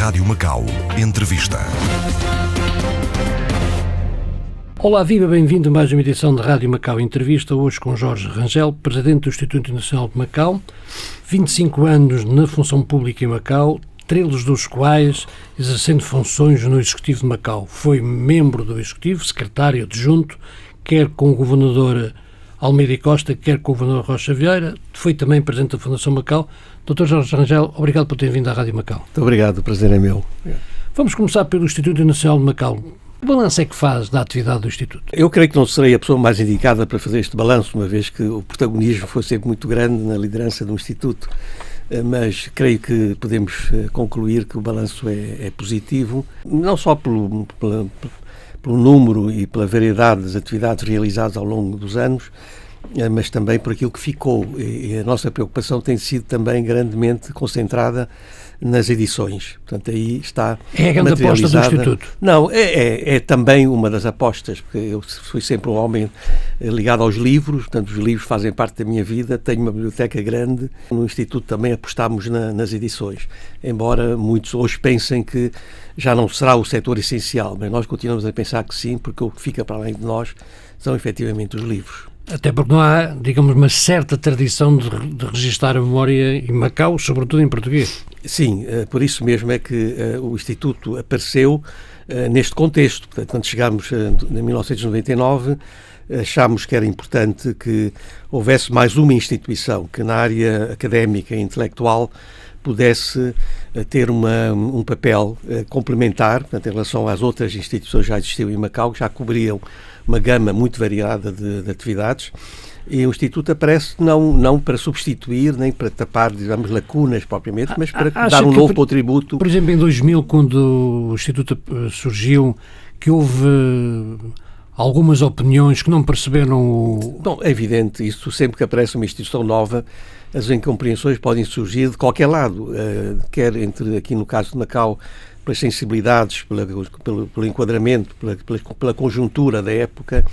Rádio Macau. Entrevista. Olá, viva, bem-vindo a mais uma edição da Rádio Macau Entrevista, hoje com Jorge Rangel, presidente do Instituto Nacional de Macau, 25 anos na função pública em Macau, 13 dos quais exercendo funções no Executivo de Macau. Foi membro do Executivo, secretário adjunto, quer com o governador Almeida Costa, quer com o governador Rocha Vieira, foi também presidente da Fundação Macau. Dr. Jorge Rangel, obrigado por ter vindo à Rádio Macau. Muito obrigado, o prazer é meu. Vamos começar pelo Instituto Nacional de Macau. Que balanço é que faz da atividade do Instituto? Eu creio que não serei a pessoa mais indicada para fazer este balanço, uma vez que o protagonismo foi sempre muito grande na liderança do Instituto, mas creio que podemos concluir que o balanço é positivo, não só pelo número e pela variedade das atividades realizadas ao longo dos anos, mas também por aquilo que ficou. E a nossa preocupação tem sido também grandemente concentrada nas edições. Portanto, aí está é a grande aposta do Instituto? Não, é também uma das apostas, porque eu fui sempre um homem ligado aos livros, portanto os livros fazem parte da minha vida, tenho uma biblioteca grande. No Instituto também apostámos nas edições, embora muitos hoje pensem que já não será o setor essencial, mas nós continuamos a pensar que sim, porque o que fica para além de nós são efetivamente os livros. Até porque não há, digamos, uma certa tradição de registar a memória em Macau, sobretudo em português. Sim, por isso mesmo é que o Instituto apareceu neste contexto. Portanto, quando chegámos em 1999, achámos que era importante que houvesse mais uma instituição que na área académica e intelectual pudesse ter um papel complementar, portanto, em relação às outras instituições que já existiam em Macau, que já cobriam uma gama muito variada de atividades, e o Instituto aparece não para substituir, nem para tapar, digamos, lacunas propriamente, mas para dar um novo contributo. Por exemplo, em 2000, quando o Instituto surgiu, que houve algumas opiniões que não perceberam Bom, é evidente, isso sempre que aparece uma instituição nova, as incompreensões podem surgir de qualquer lado, quer entre, aqui no caso de Macau, pelas sensibilidades, pelo enquadramento, pela conjuntura da época.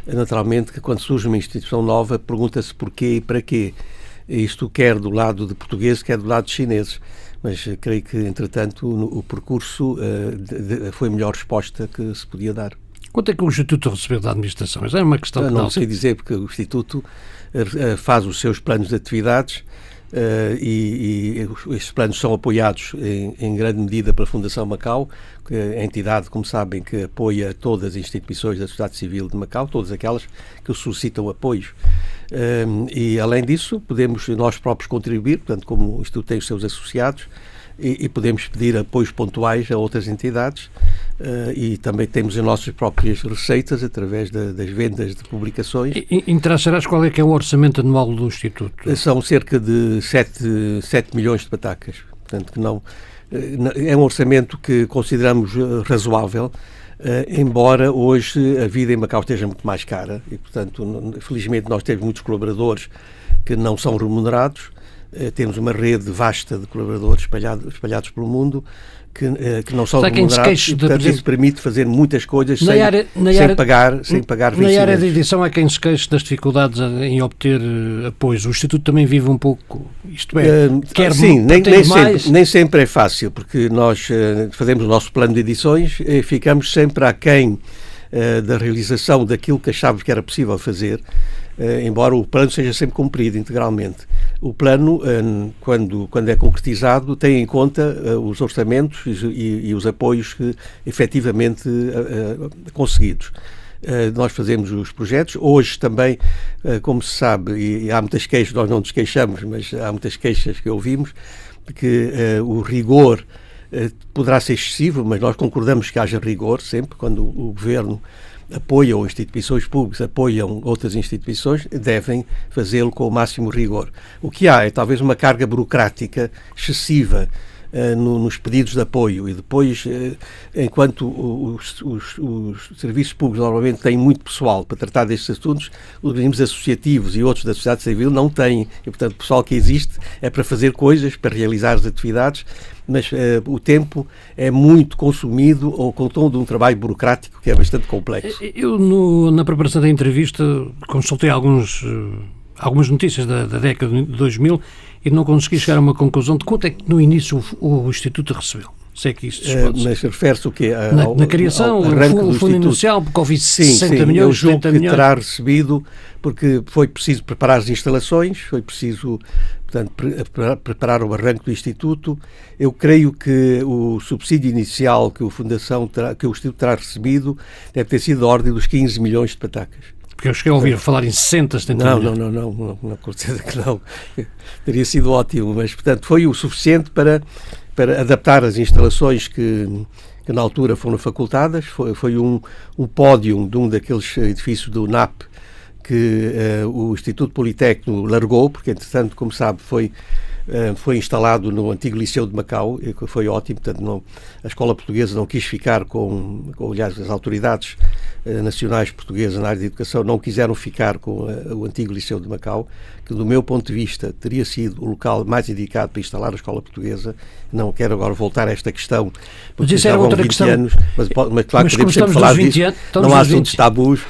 Naturalmente que quando surge uma instituição nova pergunta-se porquê e para quê. Isto quer do lado de portugueses, quer do lado de chineses. Mas creio que, entretanto, o percurso foi a melhor resposta que se podia dar. Quanto é que o Instituto recebeu da administração? Isso é uma questão que não sei dizer, porque o Instituto faz os seus planos de atividades e estes planos são apoiados em grande medida pela Fundação Macau, que é a entidade, como sabem, que apoia todas as instituições da sociedade civil de Macau, todas aquelas que solicitam apoios. E, além disso, podemos nós próprios contribuir, portanto, como o Instituto tem os seus associados, e podemos pedir apoios pontuais a outras entidades, e também temos as nossas próprias receitas através das vendas de publicações. Interessarás qual é que é o orçamento anual do Instituto? São cerca de 7 milhões de patacas. Portanto, que não, é um orçamento que consideramos razoável, embora hoje a vida em Macau esteja muito mais cara e, portanto, felizmente nós temos muitos colaboradores que não são remunerados. Temos uma rede vasta de colaboradores espalhados pelo mundo que não são remunerados e, portanto, isso permite fazer muitas coisas sem pagar vencimentos. Na área da edição há quem se queixe das dificuldades em obter apoios. O Instituto também vive um pouco, isto é, quer sim, nem sempre é fácil, porque nós fazemos o nosso plano de edições e ficamos sempre aquém da realização daquilo que achávamos que era possível fazer, embora o plano seja sempre cumprido integralmente. O plano, quando é concretizado, tem em conta os orçamentos e os apoios efetivamente conseguidos. Nós fazemos os projetos. Hoje também, como se sabe, e há muitas queixas, nós não nos queixamos, mas há muitas queixas que ouvimos, que o rigor poderá ser excessivo, mas nós concordamos que haja rigor sempre, quando o Governo apoia ou instituições públicas apoiam outras instituições, devem fazê-lo com o máximo rigor. O que há é talvez uma carga burocrática excessiva nos pedidos de apoio, e depois, enquanto os serviços públicos normalmente têm muito pessoal para tratar destes assuntos, os organismos associativos e outros da sociedade civil não têm, e portanto o pessoal que existe é para fazer coisas, para realizar as atividades, mas o tempo é muito consumido ou com todo um trabalho burocrático que é bastante complexo. Eu, na preparação da entrevista, consultei algumas notícias da década de 2000 e não consegui chegar a uma conclusão de quanto é que no início o Instituto recebeu. Se é que isto se pode mas refere-se o quê? Na criação, o fundo inicial, porque houve 60 milhões, eu julgo 70 que milhões. terá recebido, porque foi preciso preparar as instalações, foi preciso, portanto, preparar o arranque do Instituto. Eu creio que o subsídio inicial que que o Instituto terá recebido deve ter sido da ordem dos 15 milhões de patacas. Porque eu cheguei a ouvir falar em 60, 70 milhões. Não, com certeza que não. Teria sido ótimo, mas, portanto, foi o suficiente para adaptar as instalações que na altura foram facultadas. Foi um pódio de um daqueles edifícios do NAP que o Instituto Politécnico largou, porque, entretanto, como sabe, foi instalado no antigo Liceu de Macau, e foi ótimo. Portanto, a Escola Portuguesa não quis ficar aliás, as autoridades nacionais portuguesas na área de educação não quiseram ficar com o antigo Liceu de Macau, que do meu ponto de vista teria sido o local mais indicado para instalar a Escola Portuguesa. Não quero agora voltar a esta questão, porque isso era outra questão. Anos, mas claro que podemos sempre estamos falar nos 20 disso, anos, não há assuntos tabus.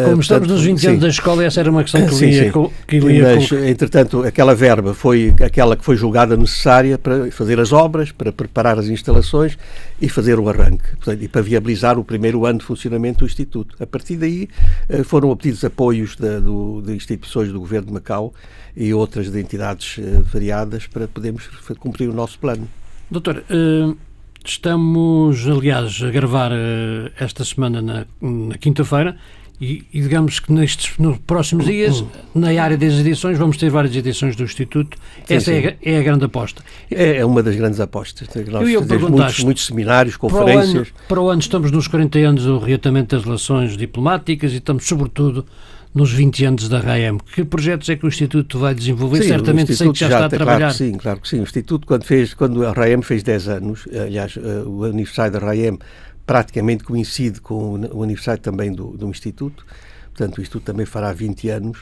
Como estamos nos 20 anos da escola, essa era uma questão que eu ia Mas, entretanto, aquela verba foi aquela que foi julgada necessária para fazer as obras, para preparar as instalações e fazer o arranque, portanto, e para viabilizar o primeiro ano de funcionamento do Instituto. A partir daí foram obtidos apoios de instituições do Governo de Macau e outras de entidades variadas para podermos cumprir o nosso plano. Doutor, estamos, aliás, a gravar esta semana na quinta-feira. E digamos que nos próximos dias, na área das edições, vamos ter várias edições do Instituto. Essa é a grande aposta. É uma das grandes apostas. Nós fazemos muitos seminários, conferências. Para o ano estamos nos 40 anos do reatamento das relações diplomáticas e estamos, sobretudo, nos 20 anos da RAEM. Que projetos é que o Instituto vai desenvolver? Certamente sei que já está a trabalhar. Claro que sim. O Instituto, quando a RAEM fez 10 anos, aliás, o aniversário da RAEM praticamente coincide com o aniversário também do Instituto, portanto o Instituto também fará 20 anos.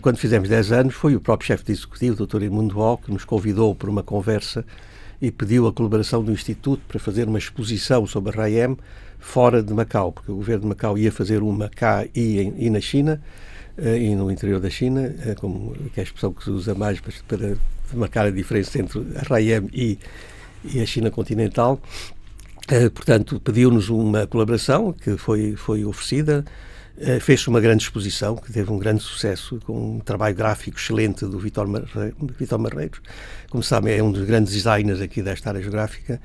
Quando fizemos 10 anos, foi o próprio chefe de executivo, o Dr. Edmundo Bó, que nos convidou para uma conversa e pediu a colaboração do Instituto para fazer uma exposição sobre a RAEM fora de Macau, porque o governo de Macau ia fazer uma cá e na China, e no interior da China, que é a expressão que se usa mais para marcar a diferença entre a RAEM e a China continental. Portanto, pediu-nos uma colaboração que foi oferecida, fez-se uma grande exposição que teve um grande sucesso, com um trabalho gráfico excelente do Vítor Marreiros. Como sabem, é um dos grandes designers aqui desta área geográfica,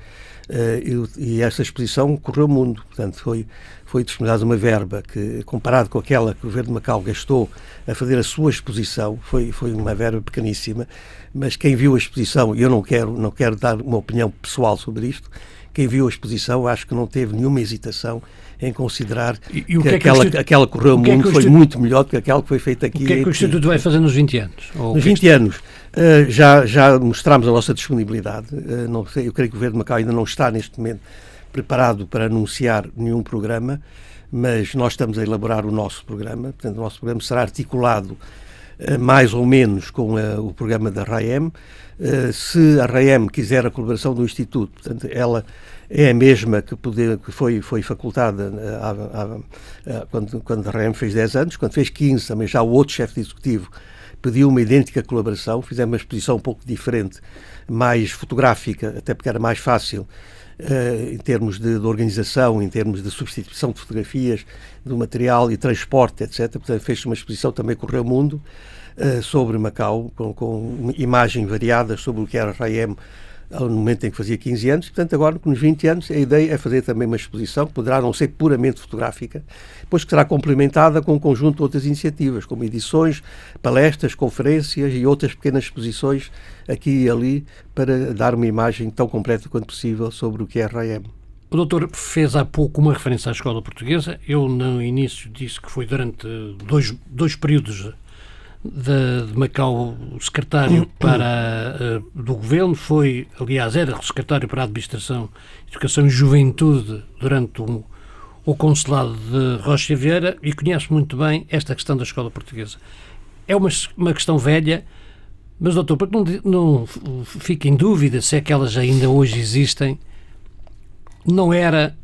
e essa exposição correu o mundo. Portanto, foi disponibilizada uma verba que, comparado com aquela que o Governo de Macau gastou a fazer a sua exposição, foi uma verba pequeníssima, mas quem viu a exposição, e eu não quero dar uma opinião pessoal sobre isto, quem viu a exposição acho que não teve nenhuma hesitação em considerar que aquela correu o mundo foi muito melhor do que aquela que foi feita aqui. O que é que o Instituto vai fazer nos 20 anos? Nos 20 anos já mostramos a nossa disponibilidade. Não sei, eu creio que o Governo de Macau ainda não está neste momento preparado para anunciar nenhum programa, mas nós estamos a elaborar o nosso programa. Portanto, o nosso programa será articulado mais ou menos com o programa da RAEM. Se a RAEM quiser a colaboração do Instituto, portanto, ela é a mesma que foi facultada quando a RAEM fez 10 anos. Quando fez 15, também já o outro chefe de executivo pediu uma idêntica colaboração. Fizemos uma exposição um pouco diferente, mais fotográfica, até porque era mais fácil em termos de organização, em termos de substituição de fotografias, do material e transporte, etc. Portanto, fez uma exposição, também correu o mundo, sobre Macau, com imagem variada sobre o que era a RAEM no momento em que fazia 15 anos. Portanto, agora, nos 20 anos, a ideia é fazer também uma exposição que poderá não ser puramente fotográfica, depois que será complementada com um conjunto de outras iniciativas, como edições, palestras, conferências e outras pequenas exposições aqui e ali, para dar uma imagem tão completa quanto possível sobre o que é a RAEM. O doutor fez há pouco uma referência à escola portuguesa. Eu, no início, disse que foi durante dois períodos de Macau secretário do governo, foi, aliás, era secretário para a Administração, Educação e Juventude durante o consulado de Rocha Vieira, e conhece muito bem esta questão da escola portuguesa. É uma questão velha, mas, doutor, para que não fique em dúvida se é que elas ainda hoje existem, não era...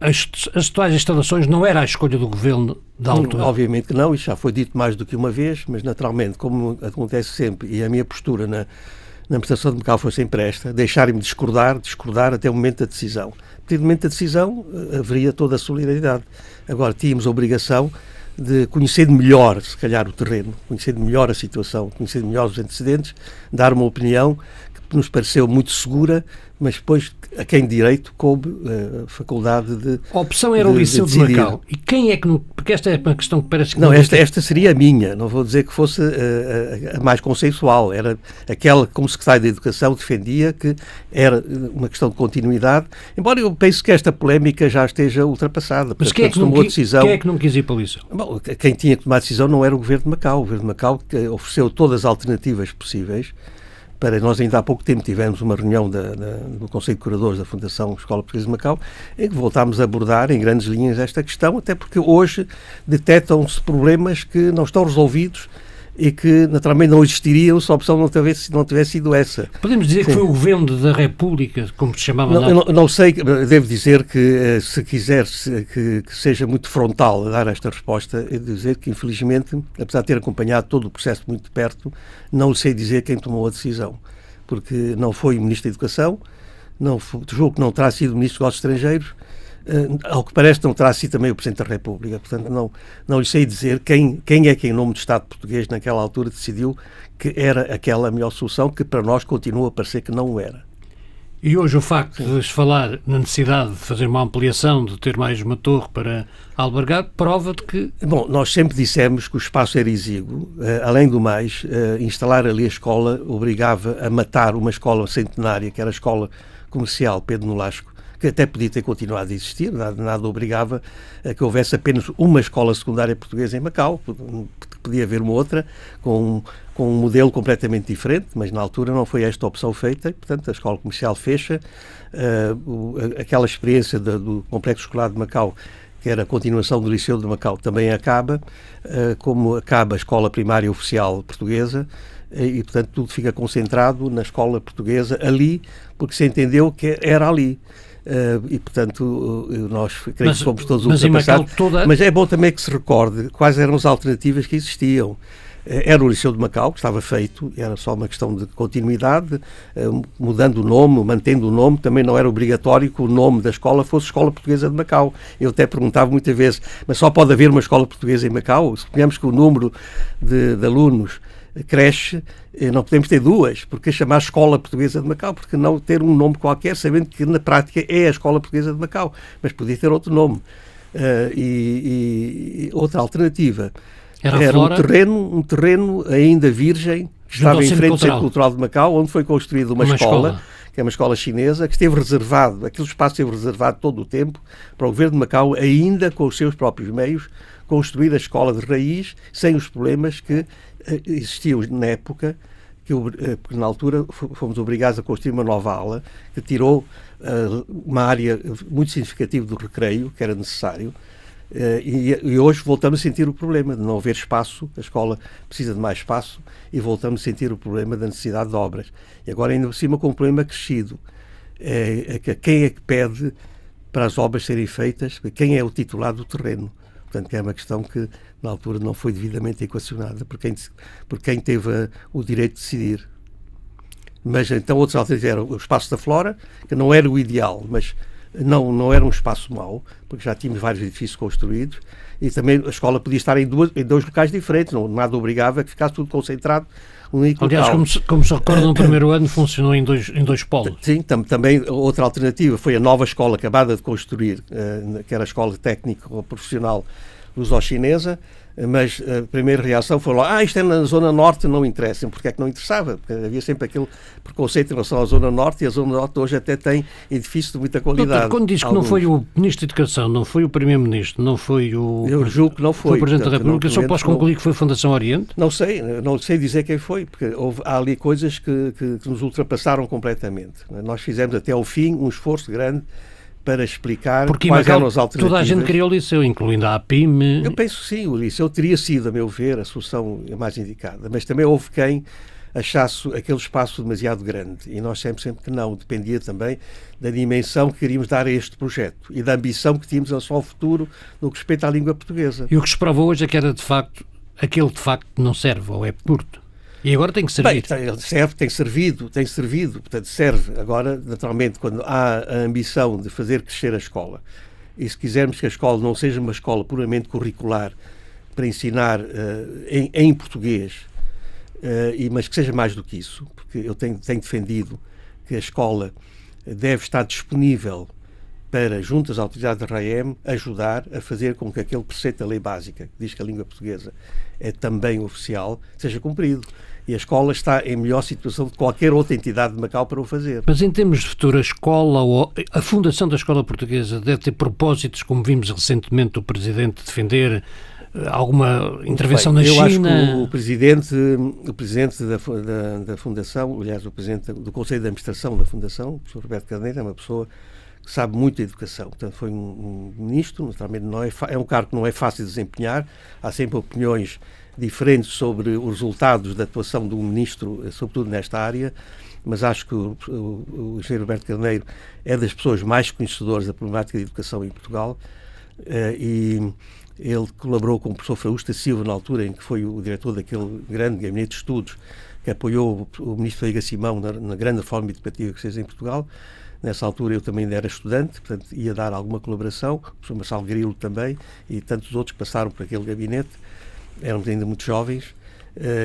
As atuais instalações não era a escolha do governo da altura? Obviamente que não, isso já foi dito mais do que uma vez, mas naturalmente, como acontece sempre, e a minha postura na administração de Macau foi sempre esta: deixarem-me discordar até o momento da decisão. A partir do momento da decisão haveria toda a solidariedade. Agora tínhamos a obrigação de conhecer melhor, se calhar, o terreno, conhecer melhor a situação, conhecer melhor os antecedentes, dar uma opinião que nos pareceu muito segura, mas depois a quem de direito coube a faculdade de A opção era o Liceu de Macau. E quem é que não... Porque esta é uma questão que parece que... Não, esta seria a minha. Não vou dizer que fosse a mais consensual. Era aquela que, como secretário da Educação, defendia que era uma questão de continuidade, embora eu pense que esta polémica já esteja ultrapassada. Mas quem é que não quis ir para o Liceu? Bom, quem tinha que tomar a decisão não era o Governo de Macau. O Governo de Macau ofereceu todas as alternativas possíveis. Nós ainda há pouco tempo tivemos uma reunião do Conselho de Curadores da Fundação Escola Portuguesa de Macau, em que voltámos a abordar em grandes linhas esta questão, até porque hoje detectam-se problemas que não estão resolvidos e que naturalmente não existiriam se a opção não tivesse sido essa. Podemos dizer que foi o Governo da República, como se chamava? Não sei, devo dizer que se quiser que seja muito frontal a dar esta resposta, é dizer que infelizmente, apesar de ter acompanhado todo o processo muito de perto, não sei dizer quem tomou a decisão, porque não foi o Ministro da Educação, julgo que não terá sido o Ministro dos Negócios Estrangeiros, ao que parece não terá sido também o Presidente da República. Portanto, não lhe sei dizer quem é que em nome do Estado português naquela altura decidiu que era aquela a melhor solução, que para nós continua a parecer que não o era. E hoje o facto de se falar na necessidade de fazer uma ampliação, de ter mais uma torre para albergar, prova de que... Bom, nós sempre dissemos que o espaço era exíguo. Além do mais, instalar ali a escola obrigava a matar uma escola centenária, que era a Escola Comercial Pedro Nolasco, que até podia ter continuado a existir, nada obrigava a que houvesse apenas uma escola secundária portuguesa em Macau, podia haver uma outra com um modelo completamente diferente, mas na altura não foi esta a opção feita, e, portanto a escola comercial fecha, aquela experiência do Complexo Escolar de Macau, que era a continuação do Liceu de Macau, também acaba, como acaba a escola primária oficial portuguesa, e portanto tudo fica concentrado na escola portuguesa ali, porque se entendeu que era ali. E portanto nós creio que somos todos ultrapassados, mas é bom também que se recorde quais eram as alternativas que existiam. Era o Liceu de Macau, que estava feito, era só uma questão de continuidade, mudando o nome, mantendo o nome. Também não era obrigatório que o nome da escola fosse Escola Portuguesa de Macau. Eu até perguntava muitas vezes, mas só pode haver uma escola portuguesa em Macau? Suponhamos que o número de alunos cresce, não podemos ter duas, porque chamar Escola Portuguesa de Macau, porque não ter um nome qualquer, sabendo que na prática é a Escola Portuguesa de Macau, mas podia ter outro nome. E outra alternativa era um terreno ainda virgem, que estava em frente ao Centro Cultural de Macau, onde foi construída uma escola, que é uma escola chinesa, que esteve reservado, aquele espaço esteve reservado todo o tempo para o Governo de Macau, ainda com os seus próprios meios, construir a escola de raiz, sem os problemas que existiam na época, porque na altura fomos obrigados a construir uma nova ala, que tirou uma área muito significativa do recreio, que era necessário, e hoje voltamos a sentir o problema de não haver espaço. A escola precisa de mais espaço e voltamos a sentir o problema da necessidade de obras. E agora ainda por cima com um problema crescido. Quem é que pede para as obras serem feitas? Quem é o titular do terreno? Portanto, que é uma questão que na altura não foi devidamente equacionada por quem teve o direito de decidir. Mas então outros alternativas eram o espaço da Flora, que não era o ideal, mas não era um espaço mau, porque já tínhamos vários edifícios construídos, e também a escola podia estar em dois locais diferentes, nada obrigava a que ficasse tudo concentrado num único local. Aliás, como se recorda, no primeiro ano funcionou em dois polos. Sim, também outra alternativa foi a nova escola acabada de construir, que era a Escola Técnica Profissional Luso-Chinesa, mas a primeira reação foi lá, isto é na Zona Norte, não interessa. Porque é que não interessava? Porque havia sempre aquele preconceito em relação à Zona Norte, e a Zona Norte hoje até tem edifícios de muita qualidade. Doutor, quando diz que não foi o Ministro da Educação, não foi o Primeiro-Ministro, não foi o... Eu julgo que não foi. Foi o Presidente da República, só posso concluir que foi a Fundação Oriente? Não sei dizer quem foi, porque há ali coisas que nos ultrapassaram completamente. Nós fizemos até ao fim um esforço grande para explicar quais eram as alternativas. Toda a gente queria o Liceu, incluindo a APIM. Eu penso que sim, o Liceu teria sido, a meu ver, a solução mais indicada, mas também houve quem achasse aquele espaço demasiado grande, e nós sempre que não, dependia também da dimensão que queríamos dar a este projeto e da ambição que tínhamos em relação ao futuro no que respeita à língua portuguesa. E o que se provou hoje é que era de facto, aquele de facto não serve, ou é curto. E agora tem que servir. Bem, tem servido, portanto serve. Agora, naturalmente, quando há a ambição de fazer crescer a escola, e se quisermos que a escola não seja uma escola puramente curricular para ensinar em português, mas que seja mais do que isso, porque eu tenho defendido que a escola deve estar disponível para, junto às autoridades da RAEM, ajudar a fazer com que aquele preceito da lei básica, que diz que a língua portuguesa é também oficial, seja cumprido. E a escola está em melhor situação de qualquer outra entidade de Macau para o fazer. Mas em termos de futuro, a escola ou a fundação da escola portuguesa deve ter propósitos, como vimos recentemente o Presidente defender alguma intervenção na China? Eu acho que o Presidente da Fundação, aliás, o Presidente do Conselho de Administração da Fundação, o professor Roberto Carneiro, é uma pessoa que sabe muito de educação. Portanto, foi um ministro, naturalmente é um cargo que não é fácil de desempenhar, há sempre opiniões diferentes sobre os resultados da atuação do ministro, sobretudo nesta área, mas acho que o engenheiro Roberto Carneiro é das pessoas mais conhecedoras da problemática de educação em Portugal, e ele colaborou com o professor Frausta Silva na altura em que foi o diretor daquele grande gabinete de estudos que apoiou o ministro Veiga Simão na grande reforma educativa que fez em Portugal. Nessa altura eu também ainda era estudante, portanto ia dar alguma colaboração, o professor Marcelo Grilo também e tantos outros que passaram por aquele gabinete, éramos ainda muito jovens,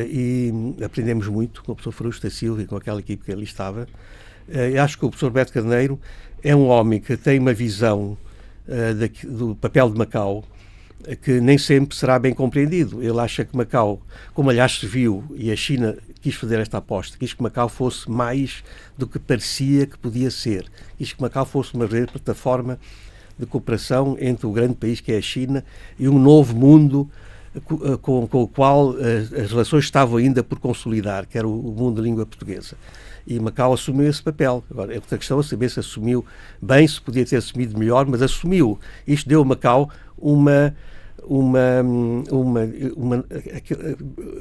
e aprendemos muito com o professor Frausta Silva e com aquela equipe que ali estava. Acho que o professor Roberto Carneiro é um homem que tem uma visão do papel de Macau que nem sempre será bem compreendido. Ele acha que Macau, como aliás se viu, e a China quis fazer esta aposta, quis que Macau fosse mais do que parecia que podia ser. Quis que Macau fosse uma verdadeira plataforma de cooperação entre o grande país que é a China e um novo mundo com o qual as relações estavam ainda por consolidar, que era o mundo da língua portuguesa. E Macau assumiu esse papel. Agora, é outra questão a saber se assumiu bem, se podia ter assumido melhor, mas assumiu. Isto deu a Macau uma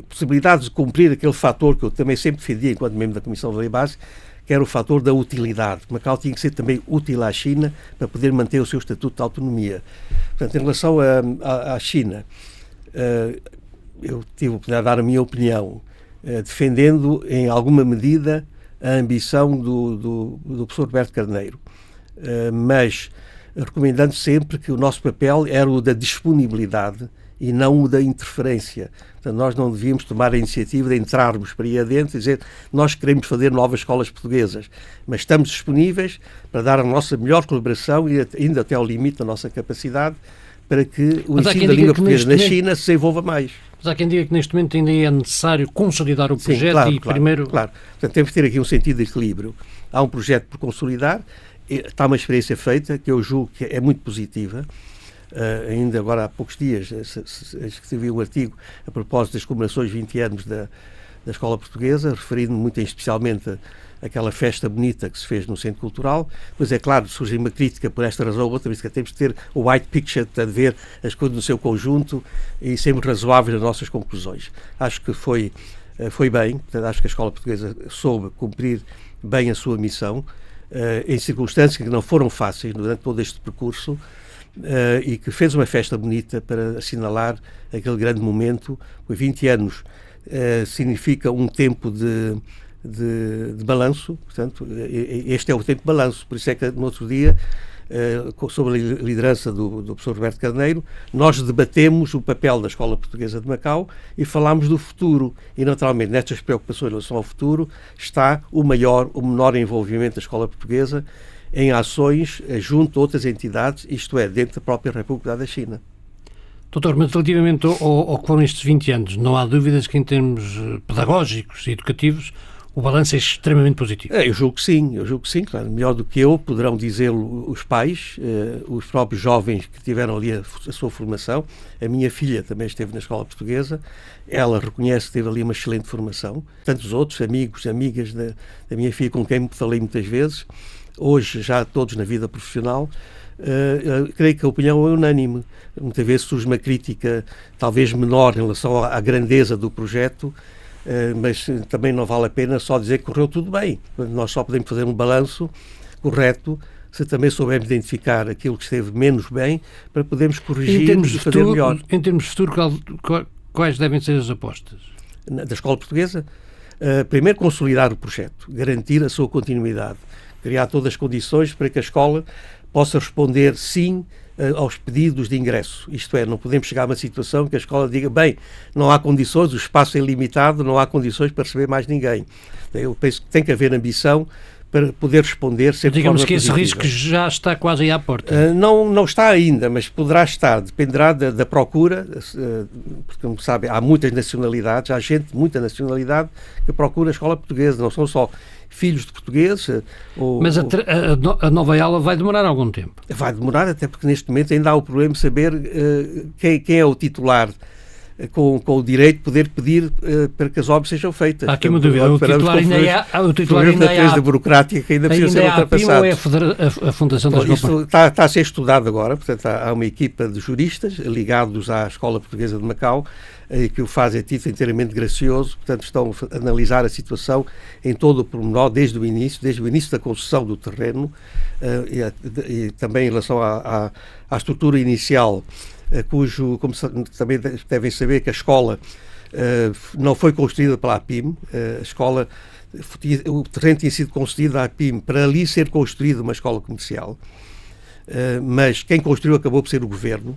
possibilidade de cumprir aquele fator que eu também sempre defendia enquanto membro da Comissão da Lei Básica, que era o fator da utilidade. Macau tinha que ser também útil à China para poder manter o seu estatuto de autonomia. Portanto, em relação à China, eu tive a oportunidade de dar a minha opinião, defendendo em alguma medida a ambição do professor Roberto Carneiro, mas recomendando sempre que o nosso papel era o da disponibilidade e não o da interferência. Portanto, nós não devíamos tomar a iniciativa de entrarmos para aí adentro e dizer nós queremos fazer novas escolas portuguesas, mas estamos disponíveis para dar a nossa melhor colaboração e ainda até ao limite da nossa capacidade para que o ensino da língua portuguesa na China se desenvolva mais. Mas há quem diga que neste momento ainda é necessário consolidar o projeto. Sim, claro, primeiro... Claro, portanto temos que ter aqui um sentido de equilíbrio. Há um projeto por consolidar, está uma experiência feita que eu julgo que é muito positiva. Ainda agora há poucos dias escrevi um artigo a propósito das comemorações de 20 anos da Escola Portuguesa, referindo-me muito especialmente àquela festa bonita que se fez no Centro Cultural. Pois é claro, surge uma crítica por esta razão ou outra, mas que temos de ter o white picture, de ver as coisas no seu conjunto e sermos razoáveis nas nossas conclusões. Acho que foi bem, portanto, acho que a Escola Portuguesa soube cumprir bem a sua missão, em circunstâncias que não foram fáceis durante todo este percurso, e que fez uma festa bonita para assinalar aquele grande momento. 20 anos significa um tempo de balanço, portanto, este é o tempo de balanço, por isso é que no outro dia, sob a liderança do professor Roberto Carneiro, nós debatemos o papel da Escola Portuguesa de Macau e falámos do futuro, e naturalmente nestas preocupações em relação ao futuro está o menor envolvimento da Escola Portuguesa em ações junto a outras entidades, isto é, dentro da própria República da China. Doutor, mas relativamente ao que foram estes 20 anos, não há dúvidas que em termos pedagógicos e educativos o balanço é extremamente positivo. Eu julgo que sim, claro. Melhor do que eu poderão dizê-lo os pais, os próprios jovens que tiveram ali a sua formação. A minha filha também esteve na Escola Portuguesa, ela reconhece que teve ali uma excelente formação. Tantos outros amigos, amigas da minha filha com quem falei muitas vezes, hoje já todos na vida profissional, creio que a opinião é unânime. Muitas vezes surge uma crítica talvez menor em relação à grandeza do projeto, mas também não vale a pena só dizer que correu tudo bem. Nós só podemos fazer um balanço correto se também soubermos identificar aquilo que esteve menos bem para podermos corrigir e fazer melhor. Em termos de futuro, quais devem ser as apostas? Da Escola Portuguesa? primeiro, consolidar o projeto, garantir a sua continuidade, criar todas as condições para que a escola possa responder sim aos pedidos de ingresso. Isto é, não podemos chegar a uma situação que a escola diga, bem, não há condições, o espaço é limitado, não há condições para receber mais ninguém. Eu penso que tem que haver ambição para poder responder sempre de forma Digamos que esse positiva. risco já está quase aí à porta. Não está ainda, mas poderá estar, dependerá da procura, porque, como sabe, há muitas nacionalidades, há gente de muita nacionalidade que procura a escola portuguesa, não são só filhos de portugueses. Mas a nova aula vai demorar algum tempo. Vai demorar, até porque neste momento ainda há o problema de saber quem é o titular com o direito de poder pedir para que as obras sejam feitas. Há aqui uma dúvida, o titular ainda é a burocrática que ainda precisa ser ultrapassada. Ou é a Fundação das Isso está a ser estudado agora, portanto há uma equipa de juristas ligados à Escola Portuguesa de Macau que o fazem a título inteiramente gracioso, portanto estão a analisar a situação em todo o pormenor, desde o início da construção do terreno e também em relação à estrutura inicial, cujo, como também devem saber, que a escola não foi construída pela APIM, a escola, o terreno tinha sido concedido à APIM para ali ser construída uma escola comercial, mas quem construiu acabou por ser o governo.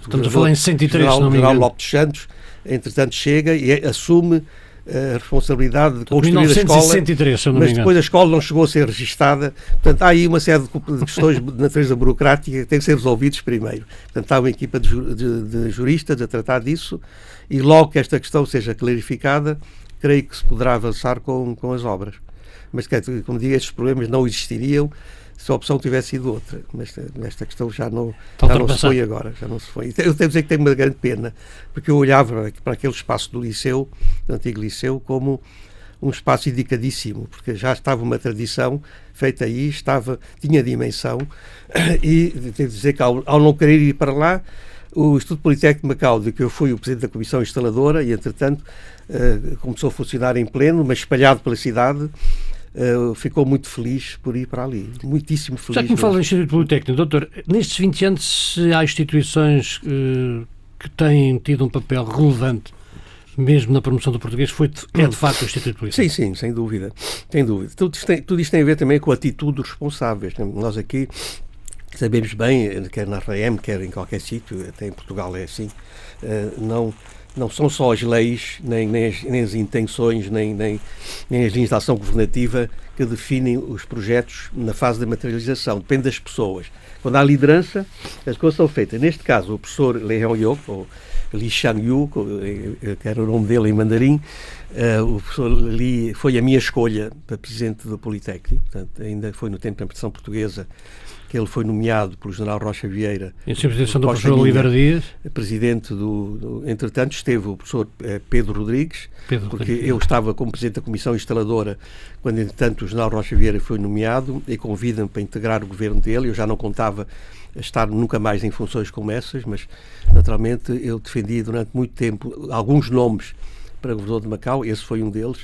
Estamos a falar em 63, se não me engano. O general Lopes Santos, entretanto, chega e assume a responsabilidade de construir 1963, a escola, mas depois a escola não chegou a ser registada. Portanto, há aí uma série de questões de natureza burocrática que têm que ser resolvidas primeiro. Portanto, há uma equipa de juristas a tratar disso e logo que esta questão seja clarificada, creio que se poderá avançar com as obras. Mas, como digo, estes problemas não existiriam se a opção tivesse sido outra. Nesta questão já não se foi agora. Já não se foi. Eu devo dizer que tenho uma grande pena, porque eu olhava para aquele espaço do liceu, do antigo liceu, como um espaço indicadíssimo, porque já estava uma tradição feita aí, tinha dimensão, e devo dizer que ao não querer ir para lá, o Instituto Politécnico de Macau, de que eu fui o presidente da comissão instaladora, e entretanto começou a funcionar em pleno, mas espalhado pela cidade, ficou muito feliz por ir para ali, muitíssimo feliz. Já que me fala do Instituto Politécnico, doutor, nestes 20 anos, se há instituições que têm tido um papel relevante mesmo na promoção do português, é de facto o Instituto Politécnico? Sim, sem dúvida. Tudo isto tem a ver também com a atitude dos responsáveis. Nós aqui sabemos bem, quer na RAM, quer em qualquer sítio, até em Portugal é assim, não são só as leis, nem as intenções, nem as linhas de ação governativa que definem os projetos na fase da materialização. Depende das pessoas. Quando há liderança, as coisas são feitas. Neste caso, o professor Li Hong-yu, ou Li Shan-yu, que era o nome dele em mandarim, o professor Li foi a minha escolha para presidente do Politécnico, portanto, ainda foi no tempo da Revolução Portuguesa que ele foi nomeado pelo general Rocha Vieira. Em substituição do professor Oliveira Dias. Presidente entretanto, esteve o professor Pedro Rodrigues, porque eu estava como presidente da comissão instaladora quando, entretanto, o general Rocha Vieira foi nomeado e convida-me para integrar o governo dele. Eu já não contava estar nunca mais em funções como essas, mas, naturalmente, eu defendi durante muito tempo alguns nomes para governador de Macau, esse foi um deles,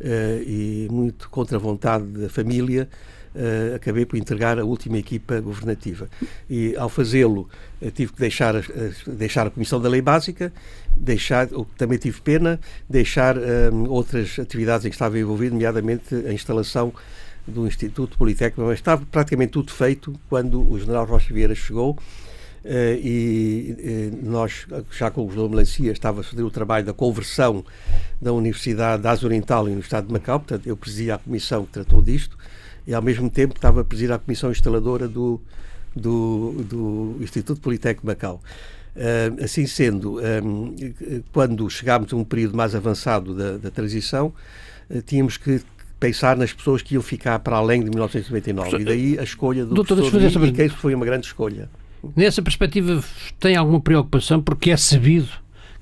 e muito contra a vontade da família, acabei por entregar a última equipa governativa. E, ao fazê-lo, tive que deixar a Comissão da Lei Básica, o que também tive pena, deixar outras atividades em que estava envolvido, nomeadamente a instalação do Instituto Politécnico, mas estava praticamente tudo feito quando o general Rocha Vieira chegou, e nós, já com o governador Melancia, estava a fazer o trabalho da conversão da Universidade da Ásia Oriental e Universidade de Macau, portanto eu presidia a comissão que tratou disto, e ao mesmo tempo estava a presidir a comissão instaladora do Instituto Politécnico de Macau. Assim sendo, quando chegámos a um período mais avançado da transição, tínhamos que pensar nas pessoas que iam ficar para além de 1999, e daí a escolha do professor Li, que isso foi uma grande escolha. Nessa perspectiva, tem alguma preocupação, porque é sabido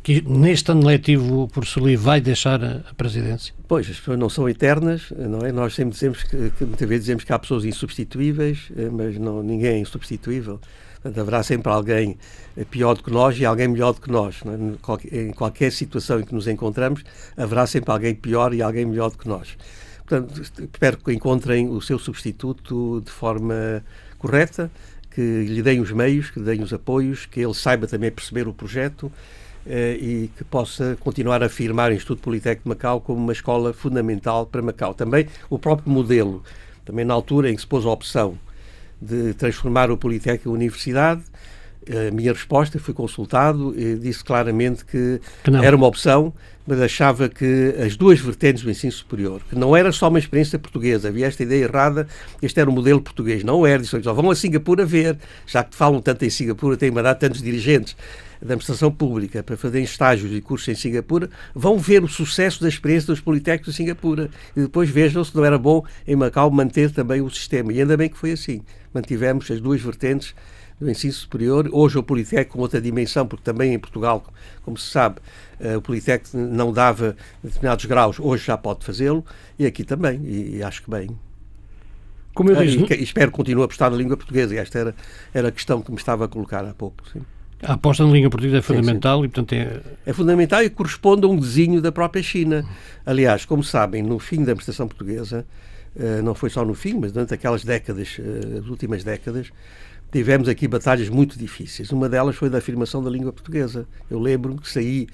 que neste ano letivo o professor Li vai deixar a presidência? Pois, as pessoas não são eternas, não é? Nós sempre dizemos que muitas vezes dizemos que há pessoas insubstituíveis, mas ninguém é insubstituível. Portanto, haverá sempre alguém pior do que nós e alguém melhor do que nós. Não é? Em qualquer situação em que nos encontramos, haverá sempre alguém pior e alguém melhor do que nós. Portanto, espero que encontrem o seu substituto de forma correta, que lhe deem os meios, que lhe deem os apoios, que ele saiba também perceber o projeto e que possa continuar a afirmar o Instituto Politécnico de Macau como uma escola fundamental para Macau. Também o próprio modelo, também na altura em que se pôs a opção de transformar o Politécnico em universidade, a minha resposta, fui consultado e disse claramente que era uma opção, mas achava que as duas vertentes do ensino superior, que não era só uma experiência portuguesa, havia esta ideia errada, este era o modelo português, não era, disse, vão a Singapura ver, já que falam tanto em Singapura, têm mandado tantos dirigentes da administração pública para fazerem estágios e cursos em Singapura, vão ver o sucesso da experiência dos politécnicos de Singapura e depois vejam se não era bom em Macau manter também o sistema. E ainda bem que foi assim. Mantivemos as duas vertentes do ensino superior. Hoje o Politécnico com outra dimensão, porque também em Portugal, como se sabe, o Politécnico não dava determinados graus, hoje já pode fazê-lo, e aqui também, e acho que bem. Como eu disse, e espero que continue a apostar na língua portuguesa, e esta era a questão que me estava a colocar há pouco. Sim. A aposta na língua portuguesa é fundamental, sim. E portanto é fundamental e corresponde a um desenho da própria China. Aliás, como sabem, no fim da administração portuguesa, não foi só no fim, mas durante aquelas décadas, as últimas décadas, tivemos aqui batalhas muito difíceis. Uma delas foi da afirmação da língua portuguesa. Eu lembro-me que saí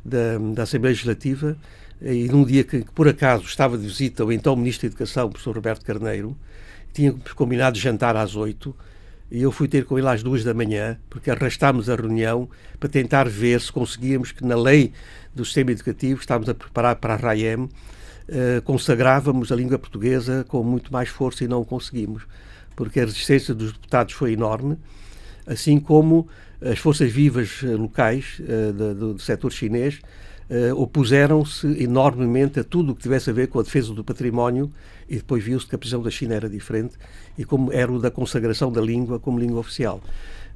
da Assembleia Legislativa e num dia que por acaso estava de visita o então Ministro da Educação, o professor Roberto Carneiro, tínhamos combinado de jantar às 8h, e eu fui ter com ele às 2h da manhã, porque arrastámos a reunião para tentar ver se conseguíamos que na lei do sistema educativo, estávamos a preparar para a RAEM, consagrávamos a língua portuguesa com muito mais força e não o conseguimos, porque a resistência dos deputados foi enorme, assim como as forças vivas locais do setor chinês opuseram-se enormemente a tudo o que tivesse a ver com a defesa do património, e depois viu-se que a posição da China era diferente e como era o da consagração da língua como língua oficial.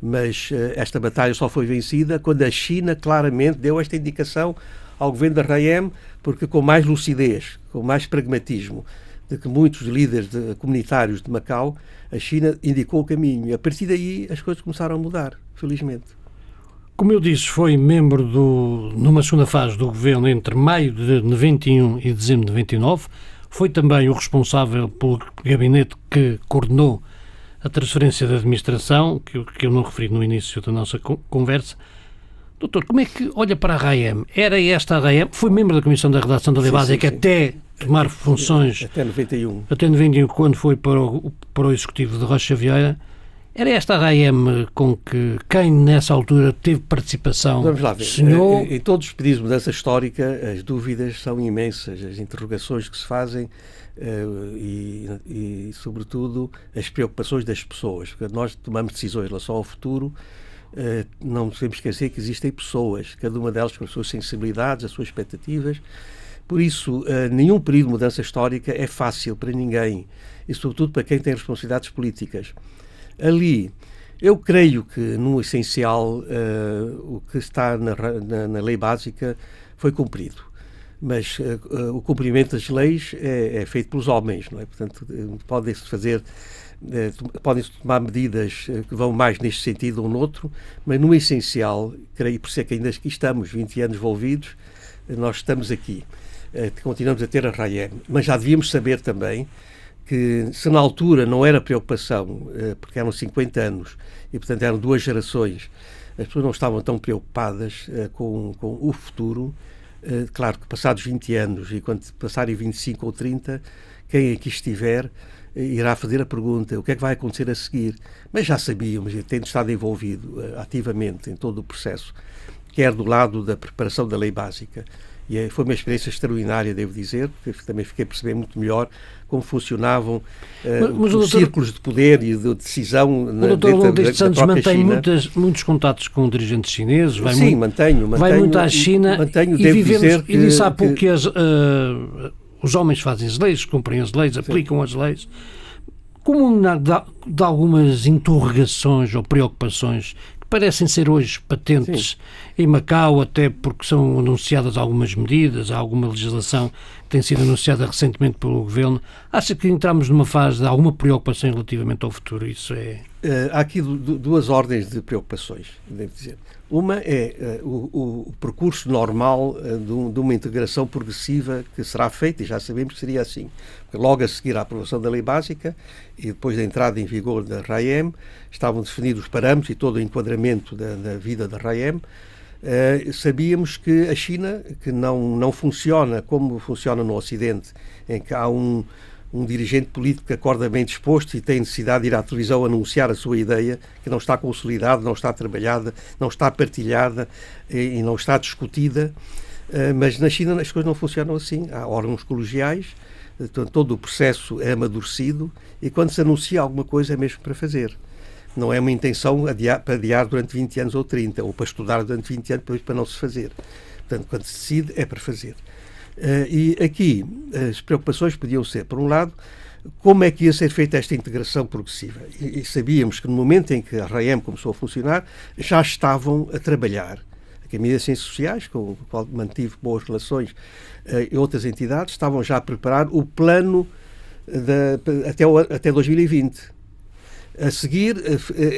Mas esta batalha só foi vencida quando a China claramente deu esta indicação ao governo da RAEM, porque com mais lucidez, com mais pragmatismo de que muitos líderes comunitários de Macau, a China indicou o caminho, e a partir daí as coisas começaram a mudar, felizmente. Como eu disse, foi membro numa segunda fase do governo entre maio de 91 e dezembro de 99. Foi também o responsável pelo gabinete que coordenou a transferência da administração, que eu não referi no início da nossa conversa. Doutor, como é que olha para a RAEM? Era esta a RAEM? Foi membro da Comissão da Redação da Lei Básica até tomar funções... Até 91. Até 91, quando foi para o Executivo de Rocha Vieira. Era esta a RAEM com que quem nessa altura teve participação? Vamos lá ver. Sonhou... Em todos os pedidos de mudança histórica, as dúvidas são imensas, as interrogações que se fazem e sobretudo, as preocupações das pessoas. Porque nós tomamos decisões em relação ao futuro, não devemos esquecer que existem pessoas, cada uma delas com as suas sensibilidades, as suas expectativas. Por isso, nenhum período de mudança histórica é fácil para ninguém, e sobretudo para quem tem responsabilidades políticas. Ali, eu creio que, no essencial, o que está na lei básica foi cumprido. Mas o cumprimento das leis é feito pelos homens, não é? Portanto, podem-se tomar medidas que vão mais neste sentido ou noutro, mas no essencial, creio, por isso é que ainda aqui estamos, 20 anos envolvidos, nós estamos aqui. Continuamos a ter a RAEM, mas já devíamos saber também que se na altura não era preocupação, porque eram 50 anos e portanto eram duas gerações, as pessoas não estavam tão preocupadas com o futuro. Claro que passados 20 anos e quando passarem 25 ou 30, quem aqui estiver irá fazer a pergunta, o que é que vai acontecer a seguir? Mas já sabíamos, tendo estado envolvido ativamente em todo o processo, quer do lado da preparação da lei básica, e foi uma experiência extraordinária, devo dizer, porque também fiquei a perceber muito melhor como funcionavam os círculos de poder e de decisão dentro da Santos própria mantém China. muitos contatos com dirigentes chineses, mantenho vai muito à China e disse há pouco que os homens fazem as leis, cumprem as leis, aplicam as leis. Como de algumas interrogações ou preocupações que parecem ser hoje patentes em Macau, até porque são anunciadas algumas medidas, há alguma legislação que tem sido anunciada recentemente pelo Governo, acha que entramos numa fase de alguma preocupação relativamente ao futuro? Isso é... Há aqui duas ordens de preocupações, devo dizer. Uma é o percurso normal de uma integração progressiva que será feita, e já sabemos que seria assim. Porque logo a seguir à aprovação da lei básica e depois da entrada em vigor da RAEM, estavam definidos os parâmetros e todo o enquadramento da vida da RAEM. sabíamos que a China, que não funciona como funciona no Ocidente, em que há um dirigente político que acorda bem disposto e tem necessidade de ir à televisão anunciar a sua ideia, que não está consolidada, não está trabalhada, não está partilhada e não está discutida. Mas na China as coisas não funcionam assim. Há órgãos colegiais, todo o processo é amadurecido e quando se anuncia alguma coisa é mesmo para fazer. Não é uma intenção para adiar durante 20 anos ou 30, ou para estudar durante 20 anos depois para não se fazer. Portanto, quando se decide é para fazer. E aqui as preocupações podiam ser, por um lado, como é que ia ser feita esta integração progressiva. E sabíamos que no momento em que a RAEM começou a funcionar, já estavam a trabalhar. A Academia de Ciências Sociais, com a qual mantive boas relações, e outras entidades, estavam já a preparar o plano até 2020. A seguir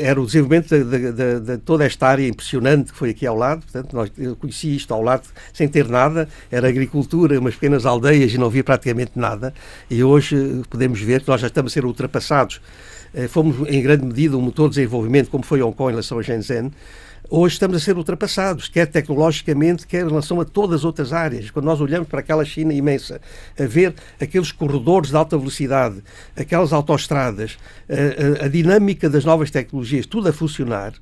era o desenvolvimento de toda esta área impressionante que foi aqui ao lado. Portanto, eu conheci isto ao lado sem ter nada, era agricultura, umas pequenas aldeias e não havia praticamente nada, e hoje podemos ver que nós já estamos a ser ultrapassados. Fomos em grande medida um motor de desenvolvimento, como foi Hong Kong em relação a Shenzhen. Hoje estamos a ser ultrapassados, quer tecnologicamente, quer em relação a todas as outras áreas. Quando nós olhamos para aquela China imensa, a ver aqueles corredores de alta velocidade, aquelas autoestradas, a dinâmica das novas tecnologias, tudo a funcionar,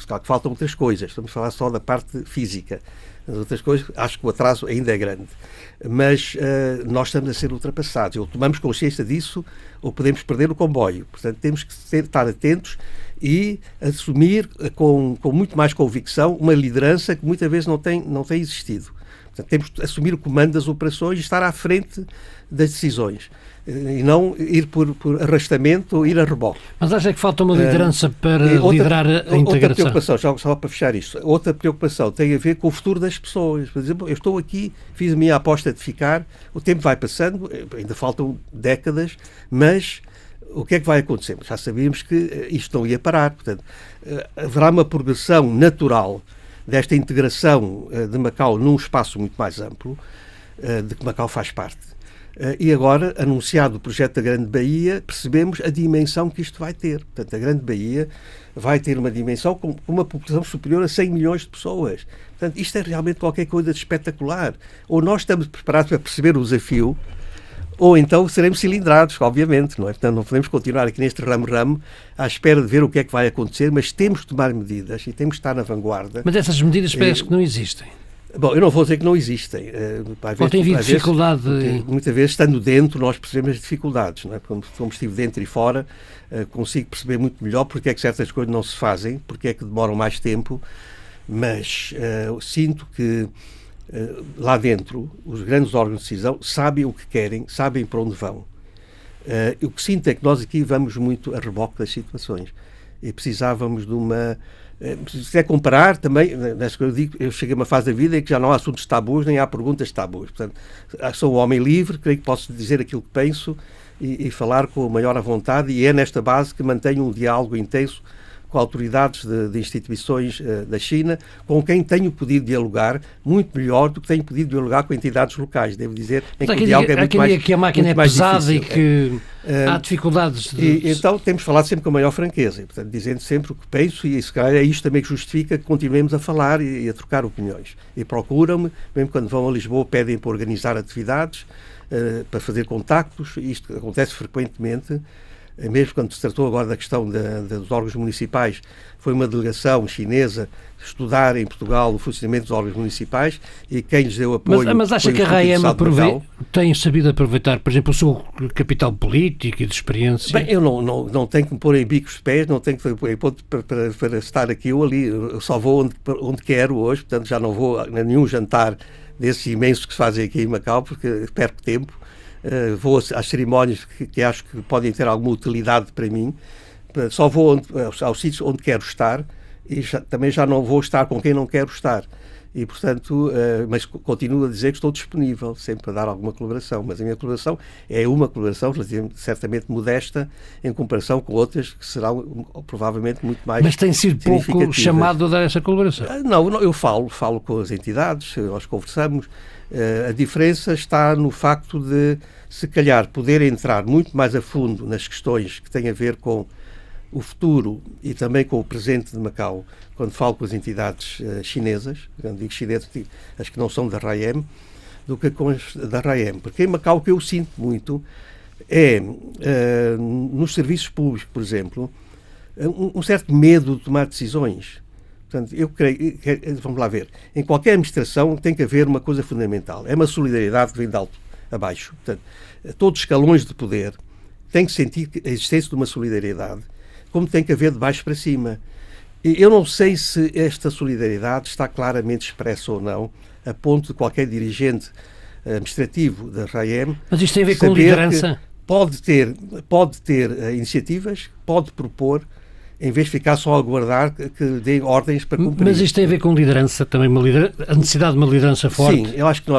claro que faltam outras coisas, estamos a falar só da parte física. As outras coisas, acho que o atraso ainda é grande. Mas nós estamos a ser ultrapassados. Ou tomamos consciência disso, ou podemos perder o comboio. Portanto, temos que estar atentos e assumir com muito mais convicção uma liderança que muitas vezes não tem existido. Portanto, temos que assumir o comando das operações e estar à frente das decisões. E não ir por arrastamento ou ir a reboque. Mas acha que falta uma liderança para liderar a integração? Outra preocupação, só para fechar isto, outra preocupação tem a ver com o futuro das pessoas. Por exemplo, eu estou aqui, fiz a minha aposta de ficar, o tempo vai passando, ainda faltam décadas, mas o que é que vai acontecer? Já sabíamos que isto não ia parar, portanto, haverá uma progressão natural desta integração de Macau num espaço muito mais amplo, de que Macau faz parte. E agora, anunciado o projeto da Grande Baía, percebemos a dimensão que isto vai ter. Portanto, a Grande Baía vai ter uma dimensão com uma população superior a 100 milhões de pessoas. Portanto, isto é realmente qualquer coisa de espetacular. Ou nós estamos preparados para perceber o desafio, ou então seremos cilindrados, obviamente, não é? Portanto, não podemos continuar aqui neste ramo-ramo à espera de ver o que é que vai acontecer, mas temos que tomar medidas e temos que estar na vanguarda. Mas essas medidas parece que não existem. Bom, eu não vou dizer que não existem. Ou tem havido dificuldade? Muitas vezes, estando dentro, nós percebemos as dificuldades. Não é? Como estive dentro e fora, consigo perceber muito melhor porque é que certas coisas não se fazem, porque é que demoram mais tempo, mas sinto que lá dentro, os grandes órgãos de decisão sabem o que querem, sabem para onde vão. O que sinto é que nós aqui vamos muito a reboque das situações e precisávamos de uma... Se quiser comparar também, eu cheguei a uma fase da vida em que já não há assuntos tabus nem há perguntas tabus. Portanto, sou um homem livre, creio que posso dizer aquilo que penso e falar com a maior à vontade, e é nesta base que mantenho um diálogo intenso com autoridades de instituições da China, com quem tenho podido dialogar muito melhor do que tenho podido dialogar com entidades locais, devo dizer, em que o diálogo é muito mais que a máquina é pesada difícil, e que há dificuldades. Então temos falado sempre com a maior franqueza, e, portanto, dizendo sempre o que penso, e se calhar é isto também que justifica que continuemos a falar e a trocar opiniões. E procuram-me, mesmo quando vão a Lisboa, pedem para organizar atividades, para fazer contactos, e isto acontece frequentemente. Mesmo quando se tratou agora da questão dos órgãos municipais, foi uma delegação chinesa estudar em Portugal o funcionamento dos órgãos municipais e quem lhes deu apoio... Mas acha que a RAEM tem sabido aproveitar, por exemplo, o seu capital político e de experiência? Bem, eu não tenho que me pôr em bicos de pés, não tenho que me pôr em ponto para estar aqui ou ali. Eu só vou onde quero hoje, portanto já não vou a nenhum jantar desses imensos que se fazem aqui em Macau, porque perco tempo. Vou às cerimónias que acho que podem ter alguma utilidade para mim, só vou aos sítios onde quero estar e também já não vou estar com quem não quero estar. E, portanto, mas continuo a dizer que estou disponível sempre a dar alguma colaboração, mas a minha colaboração é uma colaboração certamente modesta em comparação com outras que serão provavelmente muito mais Mas tem sido pouco chamado a dar essa colaboração? Não, eu falo com as entidades, nós conversamos. A diferença está no facto de, se calhar, poder entrar muito mais a fundo nas questões que têm a ver com o futuro e também com o presente de Macau, quando falo com as entidades chinesas, quando digo chinesas, as que não são da RAEM, do que com as da RAEM. Porque em Macau o que eu sinto muito é, nos serviços públicos, por exemplo, um certo medo de tomar decisões. Portanto, eu creio, vamos lá ver, em qualquer administração tem que haver uma coisa fundamental, é uma solidariedade que vem de alto a baixo. Portanto, todos os escalões de poder têm que sentir a existência de uma solidariedade, como tem que haver de baixo para cima. E eu não sei se esta solidariedade está claramente expressa ou não, a ponto de qualquer dirigente administrativo da RAEM. Mas isto tem a ver com liderança? Pode ter iniciativas, pode propor, em vez de ficar só a aguardar que dê ordens para cumprir. Mas isto tem a ver com liderança também, a necessidade de uma liderança forte? Sim, eu acho que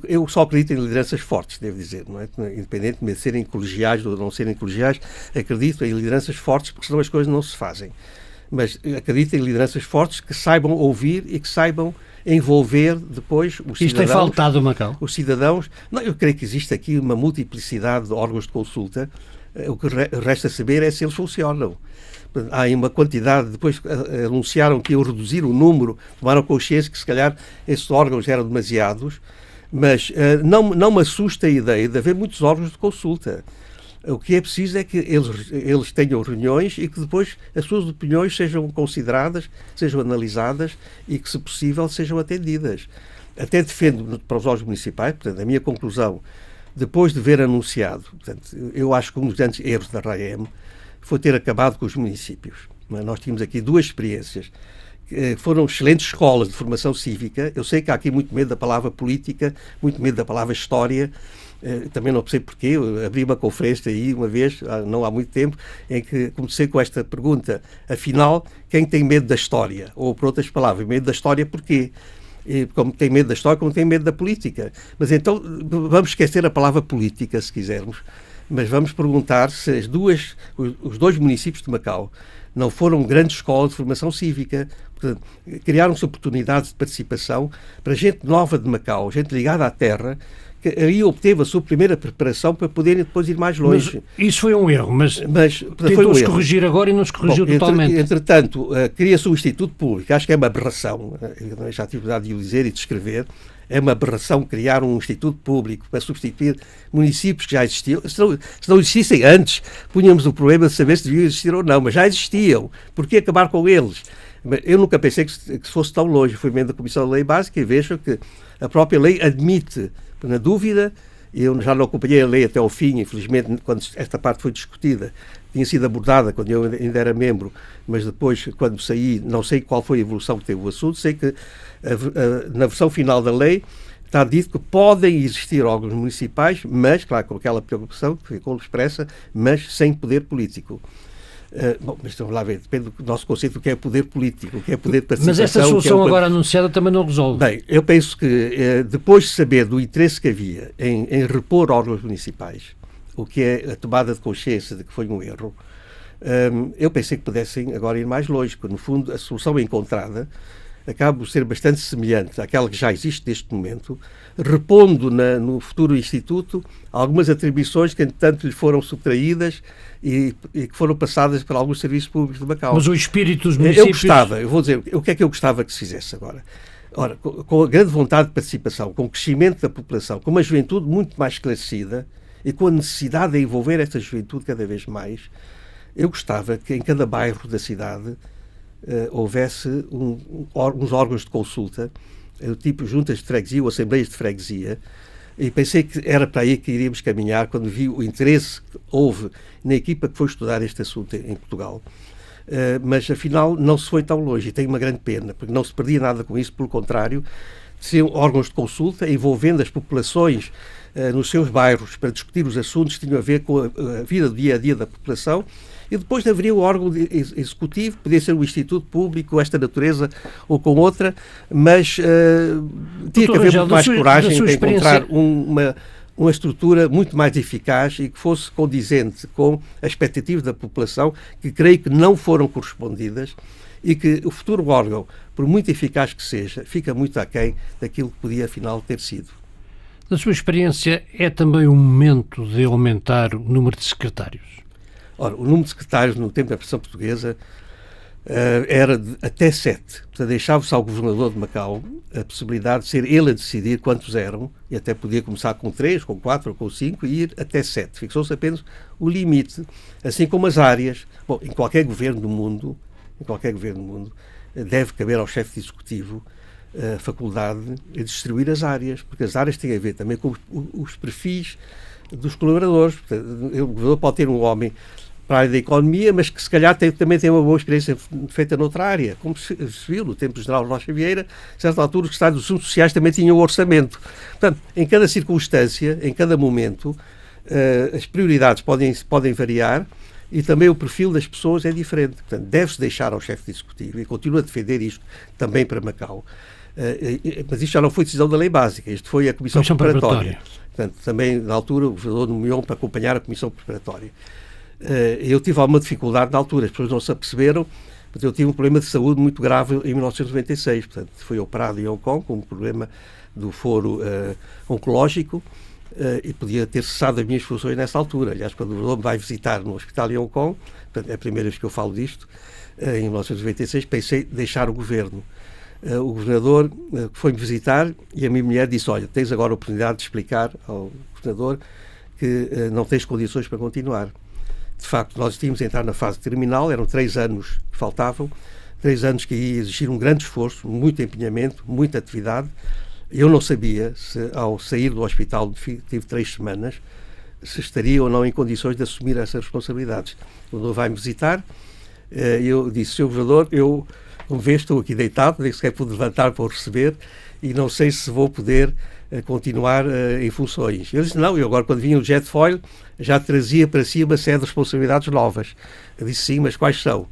eu só acredito em lideranças fortes, devo dizer, não é? Independentemente de serem colegiais ou não serem colegiais, acredito em lideranças fortes, porque senão as coisas não se fazem. Mas acredito em lideranças fortes que saibam ouvir e que saibam envolver depois os cidadãos. Isto tem faltado a Macau? Os cidadãos. Não, eu creio que existe aqui uma multiplicidade de órgãos de consulta. O que resta saber é se eles funcionam. Há uma quantidade, depois anunciaram que iam reduzir o número, tomaram consciência que se calhar esses órgãos eram demasiados, mas não me assusta a ideia de haver muitos órgãos de consulta. O que é preciso é que eles tenham reuniões e que depois as suas opiniões sejam consideradas, sejam analisadas e que, se possível, sejam atendidas. Até defendo para os órgãos municipais, portanto, a minha conclusão, depois de ver anunciado, portanto, eu acho que um dos grandes erros da RAEM foi ter acabado com os municípios. Nós tínhamos aqui duas experiências. Foram excelentes escolas de formação cívica. Eu sei que há aqui muito medo da palavra política, muito medo da palavra história. Também não sei porquê. Eu abri uma conferência aí uma vez, não há muito tempo, em que comecei com esta pergunta: afinal, quem tem medo da história? Ou, por outras palavras, medo da história porquê? Como tem medo da história, como tem medo da política. Mas então vamos esquecer a palavra política, se quisermos, mas vamos perguntar se os dois municípios de Macau não foram grandes escolas de formação cívica. Portanto, criaram-se oportunidades de participação para gente nova de Macau, gente ligada à terra, que aí obteve a sua primeira preparação para poderem depois ir mais longe. Mas isso foi um erro, mas tentou-se corrigir agora e não se corrigiu totalmente. Entretanto, cria-se um Instituto Público. Acho que é uma aberração, já tive a oportunidade de o dizer e de escrever, é uma aberração criar um Instituto Público para substituir municípios que já existiam. Se não existissem antes, punhamos o problema de saber se deviam existir ou não, mas já existiam. Por que acabar com eles? Eu nunca pensei que se fosse tão longe. Fui membro da Comissão de Lei Básica e vejo que a própria lei admite, na dúvida, eu já não acompanhei a lei até ao fim, infelizmente, quando esta parte foi discutida, tinha sido abordada quando eu ainda era membro, mas depois, quando saí, não sei qual foi a evolução que teve o assunto. Sei que na versão final da lei está dito que podem existir órgãos municipais, mas, claro, com aquela preocupação que ficou expressa, mas sem poder político. Mas vamos lá ver, depende do nosso conceito do que é poder político, o que é poder de participação. Mas essa solução agora anunciada também não resolve. Bem, eu penso que depois de saber do interesse que havia em repor órgãos municipais, o que é a tomada de consciência de que foi um erro, eu pensei que pudessem agora ir mais longe, porque no fundo a solução encontrada acaba por ser bastante semelhante àquela que já existe neste momento, repondo no futuro Instituto algumas atribuições que, entretanto, lhe foram subtraídas e que foram passadas para alguns serviços públicos de Macau. Mas o espírito dos municípios... Eu vou dizer, o que é que eu gostava que se fizesse agora? Ora, com a grande vontade de participação, com o crescimento da população, com uma juventude muito mais esclarecida e com a necessidade de envolver esta juventude cada vez mais, eu gostava que em cada bairro da cidade houvesse uns órgãos de consulta, tipo juntas de freguesia ou assembleias de freguesia, e pensei que era para aí que iríamos caminhar quando vi o interesse que houve na equipa que foi estudar este assunto em Portugal. Mas afinal não se foi tão longe, e tenho uma grande pena, porque não se perdia nada com isso, pelo contrário, seriam órgãos de consulta envolvendo as populações nos seus bairros para discutir os assuntos que tinham a ver com a vida do dia a dia da população. E depois haveria o órgão executivo, podia ser o Instituto Público, com esta natureza ou com outra, mas tinha que haver muito mais coragem para encontrar uma estrutura muito mais eficaz e que fosse condizente com a expectativa da população, que creio que não foram correspondidas, e que o futuro órgão, por muito eficaz que seja, fica muito aquém daquilo que podia afinal ter sido. Da sua experiência, é também o momento de aumentar o número de secretários? Ora, o número de secretários no tempo da Administração Portuguesa era de até 7. Portanto, deixava-se ao governador de Macau a possibilidade de ser ele a decidir quantos eram, e até podia começar com 3, com 4 ou com 5 e ir até 7. Fixou-se apenas o limite, assim como as áreas. Bom, em qualquer governo do mundo, deve caber ao chefe de executivo a faculdade de distribuir as áreas, porque as áreas têm a ver também com os perfis dos colaboradores. Portanto, o governador pode ter um homem para a área da economia, mas que se calhar também tem uma boa experiência feita noutra área, como se viu no tempo do general Rocha Vieira, a certa altura os Estados Assuntos Sociais também tinham o orçamento. Portanto, em cada circunstância, em cada momento, as prioridades podem variar e também o perfil das pessoas é diferente. Portanto, deve-se deixar ao chefe de executivo, e continuo a defender isto também para Macau, mas isto já não foi decisão da lei básica, isto foi a Comissão Preparatória. Portanto, também, na altura, o governador nomeou para acompanhar a Comissão Preparatória. Eu tive alguma dificuldade na altura, as pessoas não se aperceberam, mas eu tive um problema de saúde muito grave em 1996, portanto, fui operado em Hong Kong com um problema do foro oncológico e podia ter cessado as minhas funções nessa altura. Aliás, quando o governador me vai visitar no hospital em Hong Kong, portanto, é a primeira vez que eu falo disto, em 1996, pensei deixar o governo. O governador foi-me visitar e a minha mulher disse: olha, tens agora a oportunidade de explicar ao governador que não tens condições para continuar. De facto, nós tínhamos de entrar na fase terminal, eram 3 anos que faltavam, 3 anos que ia exigir um grande esforço, muito empenhamento, muita atividade. Eu não sabia se, ao sair do hospital, tive 3 semanas, se estaria ou não em condições de assumir essas responsabilidades. O governador vai-me visitar, eu disse: Sr. Governador, eu, uma vez estou aqui deitado, nem sequer pude levantar para o receber, e não sei se vou poder continuar em funções. Ele disse: não, eu agora, quando vinha o Jetfoil, já trazia para si uma série de responsabilidades novas. Eu disse: sim, mas quais são?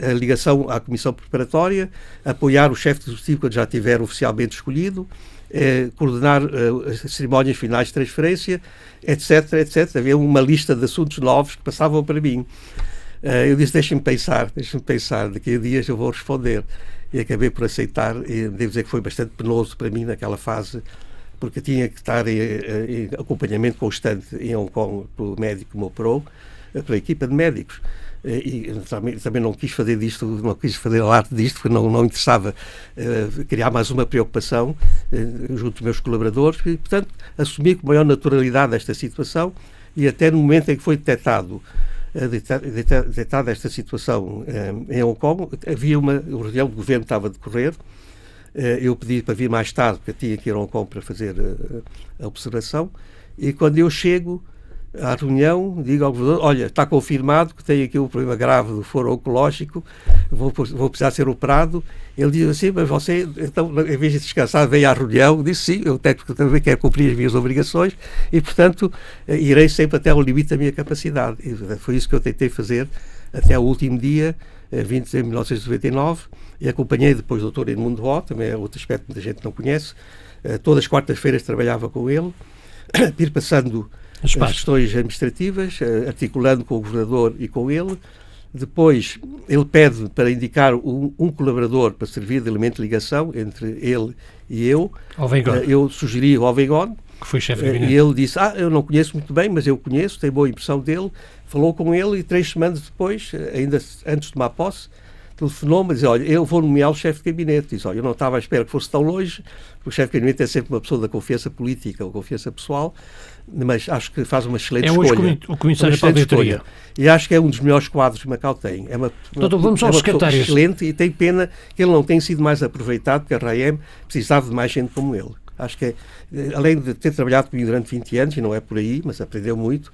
A ligação à Comissão Preparatória, apoiar o chefe de executivo quando já tiver oficialmente escolhido, coordenar as cerimónias finais de transferência, etc, etc. Havia uma lista de assuntos novos que passavam para mim. Eu disse: deixem-me pensar, daqui a dias eu vou responder. E acabei por aceitar, e devo dizer que foi bastante penoso para mim naquela fase, porque tinha que estar em acompanhamento constante em Hong Kong pelo médico que me operou, pela equipa de médicos. E também não quis fazer disto, não quis fazer alarde disto, porque não interessava criar mais uma preocupação junto dos meus colaboradores, e, portanto, assumi com maior naturalidade esta situação, e até no momento em que foi detectada esta situação em Hong Kong, havia uma reunião de governo que estava a decorrer. Eu pedi para vir mais tarde, porque tinha que ir a Hong Kong para fazer a observação, e quando eu chego à reunião, digo ao governador: olha, está confirmado que tenho aqui um problema grave do foro oncológico, vou precisar ser operado. Ele diz assim: mas você, então, em vez de descansar, veio à reunião. Disse: sim, eu também quero cumprir as minhas obrigações e, portanto, irei sempre até ao limite da minha capacidade. E foi isso que eu tentei fazer até ao último dia, 20 de 1999, e acompanhei depois o Dr. Edmundo Ho, também é outro aspecto que muita gente não conhece. Todas as quartas-feiras trabalhava com ele, ir passando as questões administrativas, articulando com o governador e com ele. Depois, ele pede para indicar um colaborador para servir de elemento de ligação entre ele e eu. Eu sugeri o Alveigon, que foi chefe de gabinete. E ele disse: eu não conheço muito bem, mas eu conheço, tenho boa impressão dele. Falou com ele e 3 semanas depois, ainda antes de tomar posse, telefonou-me e disse: olha, eu vou nomear o chefe de gabinete. Disse: olha, eu não estava à espera que fosse tão longe, porque o chefe de gabinete é sempre uma pessoa da confiança política ou confiança pessoal, mas acho que faz uma excelente escolha. É hoje o comissário para a auditoria. E acho que é um dos melhores quadros que Macau tem. Vamos aos secretários. Excelente, e tem pena que ele não tenha sido mais aproveitado, porque a RAEM precisava de mais gente como ele. Acho que, além de ter trabalhado comigo durante 20 anos, e não é por aí, mas aprendeu muito,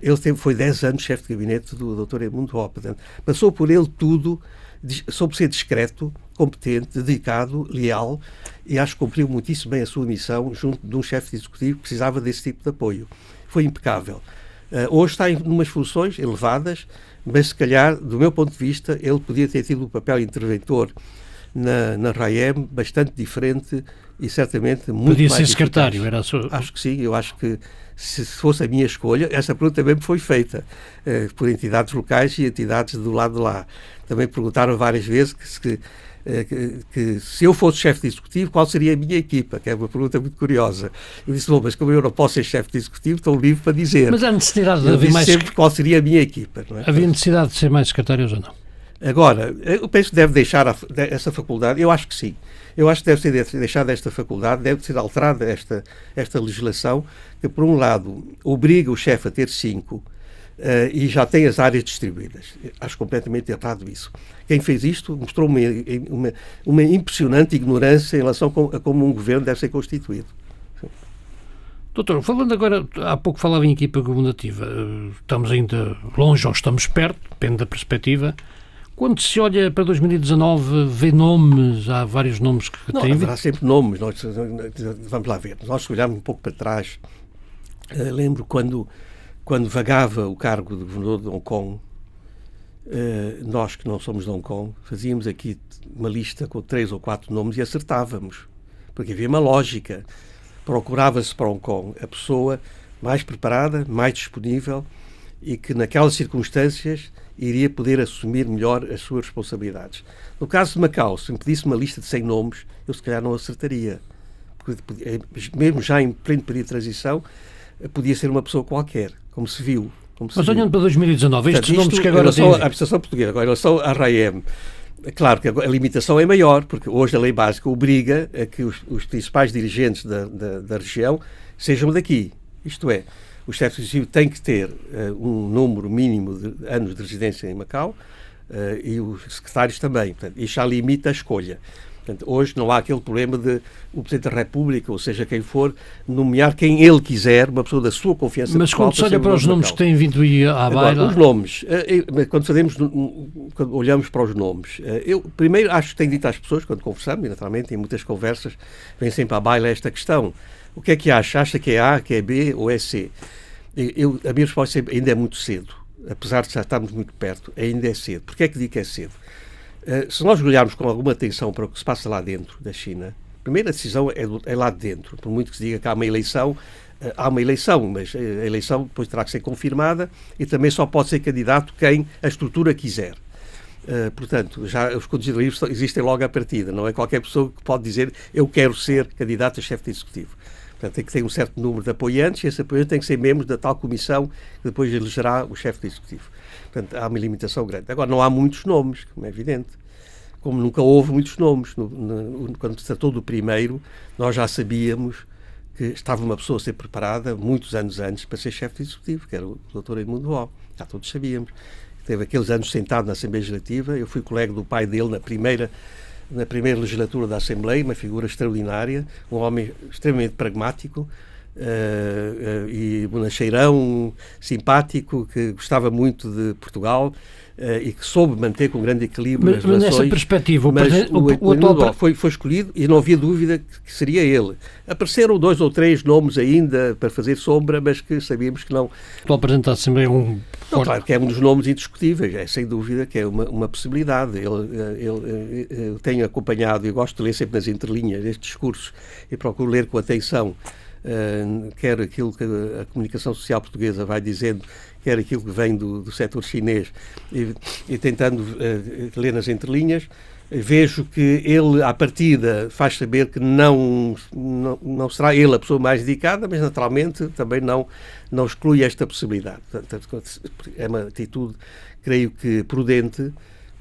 ele foi 10 anos chefe de gabinete do Dr. Edmundo Ho. Portanto, passou por ele tudo, soube ser discreto, competente, dedicado, leal, e acho que cumpriu muitíssimo bem a sua missão junto de um chefe de executivo que precisava desse tipo de apoio. Foi impecável. Hoje está em umas funções elevadas, mas se calhar, do meu ponto de vista, ele podia ter tido um papel interventor na RAEM bastante diferente e certamente muito podia mais ser secretário, eficaz. era a sua... Acho que sim, eu acho que se fosse a minha escolha, essa pergunta também me foi feita por entidades locais e entidades do lado de lá. Também perguntaram várias vezes que se eu fosse chefe de executivo, qual seria a minha equipa? Que é uma pergunta muito curiosa. Eu disse, bom, mas como eu não posso ser chefe de executivo, estou livre para dizer. Mas há necessidade de eu haver disse mais... sempre qual seria a minha equipa. Não é? Havia necessidade de ser mais secretários ou não? Agora, eu penso que deve deixar essa faculdade, eu acho que sim. Eu acho que deve ser deixada esta faculdade, deve ser alterada esta legislação, que por um lado obriga o chefe a ter 5 e já tem as áreas distribuídas. Acho completamente errado isso. Quem fez isto mostrou uma impressionante ignorância em relação a como um governo deve ser constituído. Doutor, falando agora, há pouco falava em equipa governativa, estamos ainda longe ou estamos perto, depende da perspectiva. Quando se olha para 2019, vê nomes, há vários nomes que têm... Haverá sempre nomes, vamos lá ver. Nós olharmos um pouco para trás, lembro quando vagava o cargo de governador de Hong Kong, nós que não somos de Hong Kong, fazíamos aqui uma lista com 3 ou 4 nomes e acertávamos, porque havia uma lógica. Procurava-se para Hong Kong a pessoa mais preparada, mais disponível e que naquelas circunstâncias iria poder assumir melhor as suas responsabilidades. No caso de Macau, se me pedisse uma lista de 100 nomes, eu se calhar não acertaria. Porque, mesmo já em pleno período de transição, podia ser uma pessoa qualquer, como se viu. Mas olhando para 2019, estes nomes que agora têm... A administração portuguesa, agora em relação à RAEM, é claro que a limitação é maior, porque hoje a lei básica obriga a que os principais dirigentes da região sejam daqui. Isto é, o chefe executivo tem que ter um número mínimo de anos de residência em Macau e os secretários também. Portanto, isto já limita a escolha. Portanto, hoje não há aquele problema de o Presidente da República, ou seja, quem for, nomear quem ele quiser, uma pessoa da sua confiança. Mas quando se olha para os nomes que têm vindo aí à baila... Os nomes, quando olhamos para os nomes, eu primeiro acho que tenho dito às pessoas, quando conversamos, e naturalmente em muitas conversas, vem sempre à baila esta questão. O que é que acha? Acha que é A, que é B ou é C? A minha resposta sempre, ainda é muito cedo. Apesar de já estarmos muito perto, ainda é cedo. Porquê é que digo que é cedo? Se nós olharmos com alguma atenção para o que se passa lá dentro da China, a primeira decisão é lá de dentro. Por muito que se diga que há uma eleição, mas a eleição depois terá que ser confirmada e também só pode ser candidato quem a estrutura quiser. Portanto, já os condicionamentos existem logo à partida. Não é qualquer pessoa que pode dizer eu quero ser candidato a chefe de executivo. Portanto, tem que ter um certo número de apoiantes e esse apoiante tem que ser membro da tal comissão que depois elegerá o chefe de executivo. Portanto, há uma limitação grande. Agora, não há muitos nomes, como é evidente. Como nunca houve muitos nomes. Quando se tratou do primeiro, nós já sabíamos que estava uma pessoa a ser preparada muitos anos antes para ser chefe de executivo, que era o Dr. Edmundo Ó. Já todos sabíamos. Teve aqueles anos sentado na Assembleia Legislativa. Eu fui colega do pai dele na primeira legislatura da Assembleia, uma figura extraordinária, um homem extremamente pragmático e bonacheirão, simpático, que gostava muito de Portugal e que soube manter com grande equilíbrio as relações. Mas nessa perspectiva, o atual foi escolhido e não havia dúvida que seria ele. Apareceram 2 ou 3 nomes ainda para fazer sombra, mas que sabíamos que não. O atual Presidente da Assembleia é um... Não, claro que é um dos nomes indiscutíveis, é sem dúvida que é uma possibilidade. Eu tenho acompanhado e gosto de ler sempre nas entrelinhas estes discursos e procuro ler com atenção quer aquilo que a comunicação social portuguesa vai dizendo, quer aquilo que vem do setor chinês e tentando ler nas entrelinhas. Vejo que ele, à partida, faz saber que não será ele a pessoa mais dedicada, mas naturalmente também não exclui esta possibilidade. É uma atitude, creio que, prudente,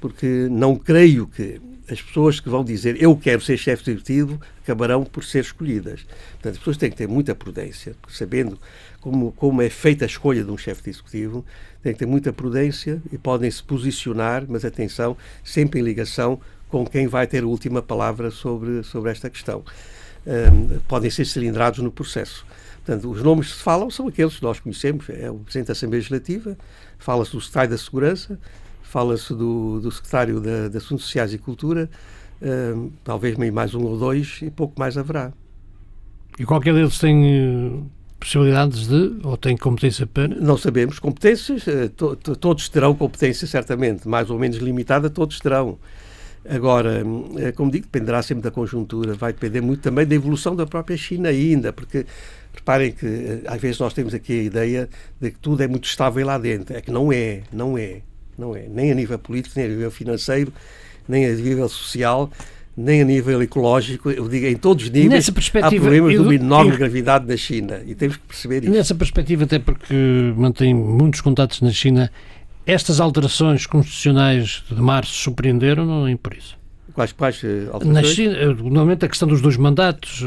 porque não creio que as pessoas que vão dizer eu quero ser chefe de executivo acabarão por ser escolhidas. Portanto, as pessoas têm que ter muita prudência, sabendo como é feita a escolha de um chefe de executivo, têm que ter muita prudência e podem se posicionar, mas atenção, sempre em ligação com quem vai ter a última palavra sobre esta questão. Podem ser cilindrados no processo. Portanto, os nomes que se falam são aqueles que nós conhecemos, é o Presidente da Assembleia Legislativa, fala-se do Secretário da Segurança, fala-se do Secretário de Assuntos Sociais e Cultura, talvez mais 1 ou 2 e pouco mais haverá. E qualquer deles tem possibilidades ou tem competência para? Não sabemos. Competências, todos terão competência, certamente, mais ou menos limitada, todos terão. Agora, como digo, dependerá sempre da conjuntura, vai depender muito também da evolução da própria China ainda, porque reparem que às vezes nós temos aqui a ideia de que tudo é muito estável lá dentro. É que não é. Nem a nível político, nem a nível financeiro, nem a nível social, nem a nível ecológico. Eu digo, em todos os níveis há problemas de uma enorme gravidade na China e temos que perceber isso. Nessa perspectiva, até porque mantém muitos contatos na China, estas alterações constitucionais de março surpreenderam, não é por isso? Quais alterações? Na China, normalmente a questão dos 2 mandatos...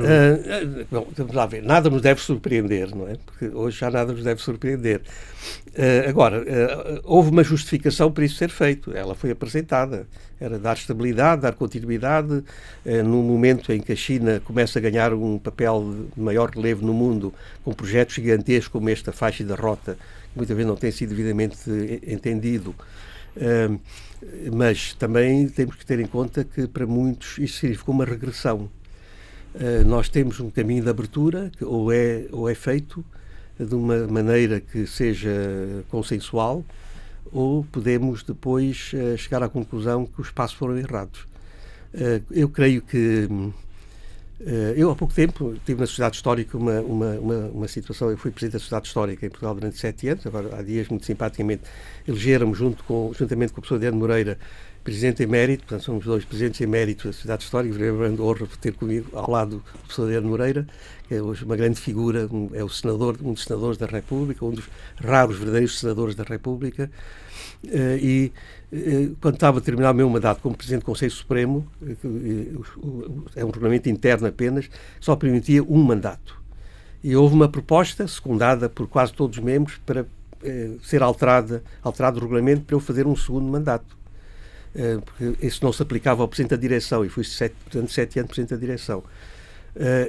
Bom, vamos lá ver. Nada nos deve surpreender, não é? Porque hoje já nada nos deve surpreender. Agora, houve uma justificação para isso ser feito. Ela foi apresentada. Era dar estabilidade, dar continuidade. Num momento em que a China começa a ganhar um papel de maior relevo no mundo, com projetos gigantescos como esta faixa da rota, que muitas vezes não tem sido devidamente entendido. Mas também temos que ter em conta que para muitos isso significou uma regressão. Nós temos um caminho de abertura que ou é feito de uma maneira que seja consensual, ou podemos depois chegar à conclusão que os passos foram errados. Eu creio que eu há pouco tempo tive na Sociedade Histórica uma situação. Eu fui presidente da Sociedade Histórica em Portugal durante 7 anos. Agora, há dias, muito simpaticamente, elegeram-me juntamente com o professor Adriano Moreira presidente emérito. Portanto, somos 2 presidentes eméritos da Sociedade Histórica. Foi uma grande honra ter comigo ao lado do professor Adriano Moreira, que é hoje uma grande figura, é o senador, um dos senadores da República, um dos raros verdadeiros senadores da República. Quando estava a terminar o meu mandato como Presidente do Conselho Supremo, é um regulamento interno apenas, só permitia um mandato. E houve uma proposta, secundada por quase todos os membros, para ser alterado o regulamento para eu fazer um segundo mandato. Porque isso não se aplicava ao Presidente da Direção, e fui durante 7 anos Presidente da Direção.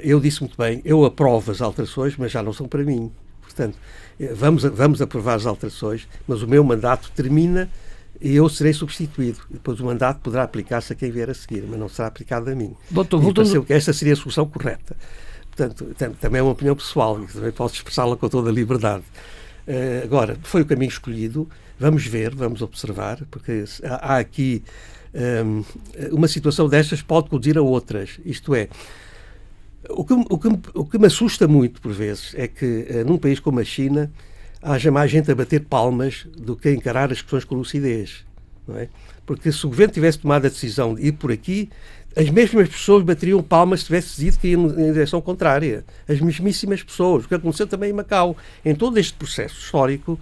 Eu disse muito bem, eu aprovo as alterações, mas já não são para mim. Portanto, vamos aprovar as alterações, mas o meu mandato termina e eu serei substituído. Depois o mandato poderá aplicar-se a quem vier a seguir, mas não será aplicado a mim. Doutor, esta seria a solução correta. Portanto, também é uma opinião pessoal, e também posso expressá-la com toda a liberdade. Agora, foi o caminho escolhido. Vamos ver, vamos observar, porque há aqui uma situação destas pode conduzir a outras. Isto é, o que me assusta muito, por vezes, é que num país como a China haja mais gente a bater palmas do que a encarar as questões com lucidez, não é? Porque se o governo tivesse tomado a decisão de ir por aqui, as mesmas pessoas bateriam palmas se tivesse dito que ia na direção contrária. As mesmíssimas pessoas. O que aconteceu também em Macau. Em todo este processo histórico,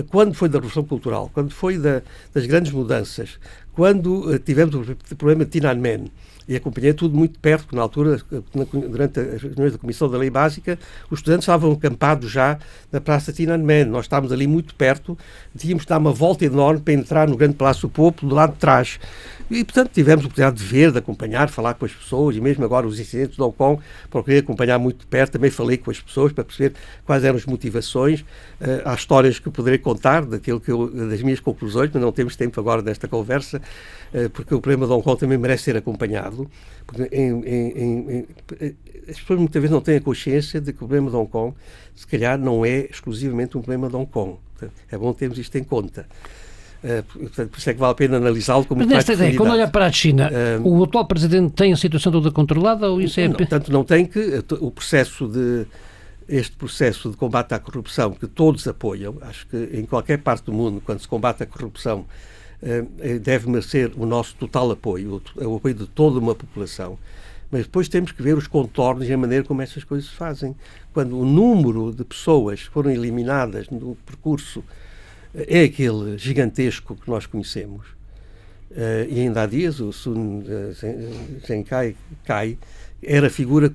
quando foi da Revolução Cultural, quando foi das grandes mudanças, quando tivemos o problema de Tiananmen, e acompanhei tudo muito de perto, porque na altura, durante as reuniões da Comissão da Lei Básica, os estudantes estavam acampados já na Praça Tiananmen. Nós estávamos ali muito perto, tínhamos de dar uma volta enorme para entrar no Grande Palácio do Povo, do lado de trás. E, portanto, tivemos a oportunidade de ver, de acompanhar, falar com as pessoas, e mesmo agora os incidentes de Hong Kong, procurei acompanhar muito de perto, também falei com as pessoas para perceber quais eram as motivações. Há histórias que eu poderei contar das minhas conclusões, mas não temos tempo agora desta conversa, porque o problema de Hong Kong também merece ser acompanhado. Porque as pessoas muitas vezes não têm a consciência de que o problema de Hong Kong, se calhar, não é exclusivamente um problema de Hong Kong. Portanto, é bom termos isto em conta. Portanto, por isso é que vale a pena analisá-lo como mas nesta ideia, quando olhar para a China, o atual Presidente tem a situação toda controlada ou isso é... Portanto, não tem que... Este processo de combate à corrupção, que todos apoiam, acho que em qualquer parte do mundo, quando se combate a corrupção, deve merecer o nosso total apoio, o apoio de toda uma população. Mas depois temos que ver os contornos e a maneira como essas coisas se fazem. Quando o número de pessoas que foram eliminadas no percurso é aquele gigantesco que nós conhecemos. E ainda há dias o Sun Zhenkai era a figura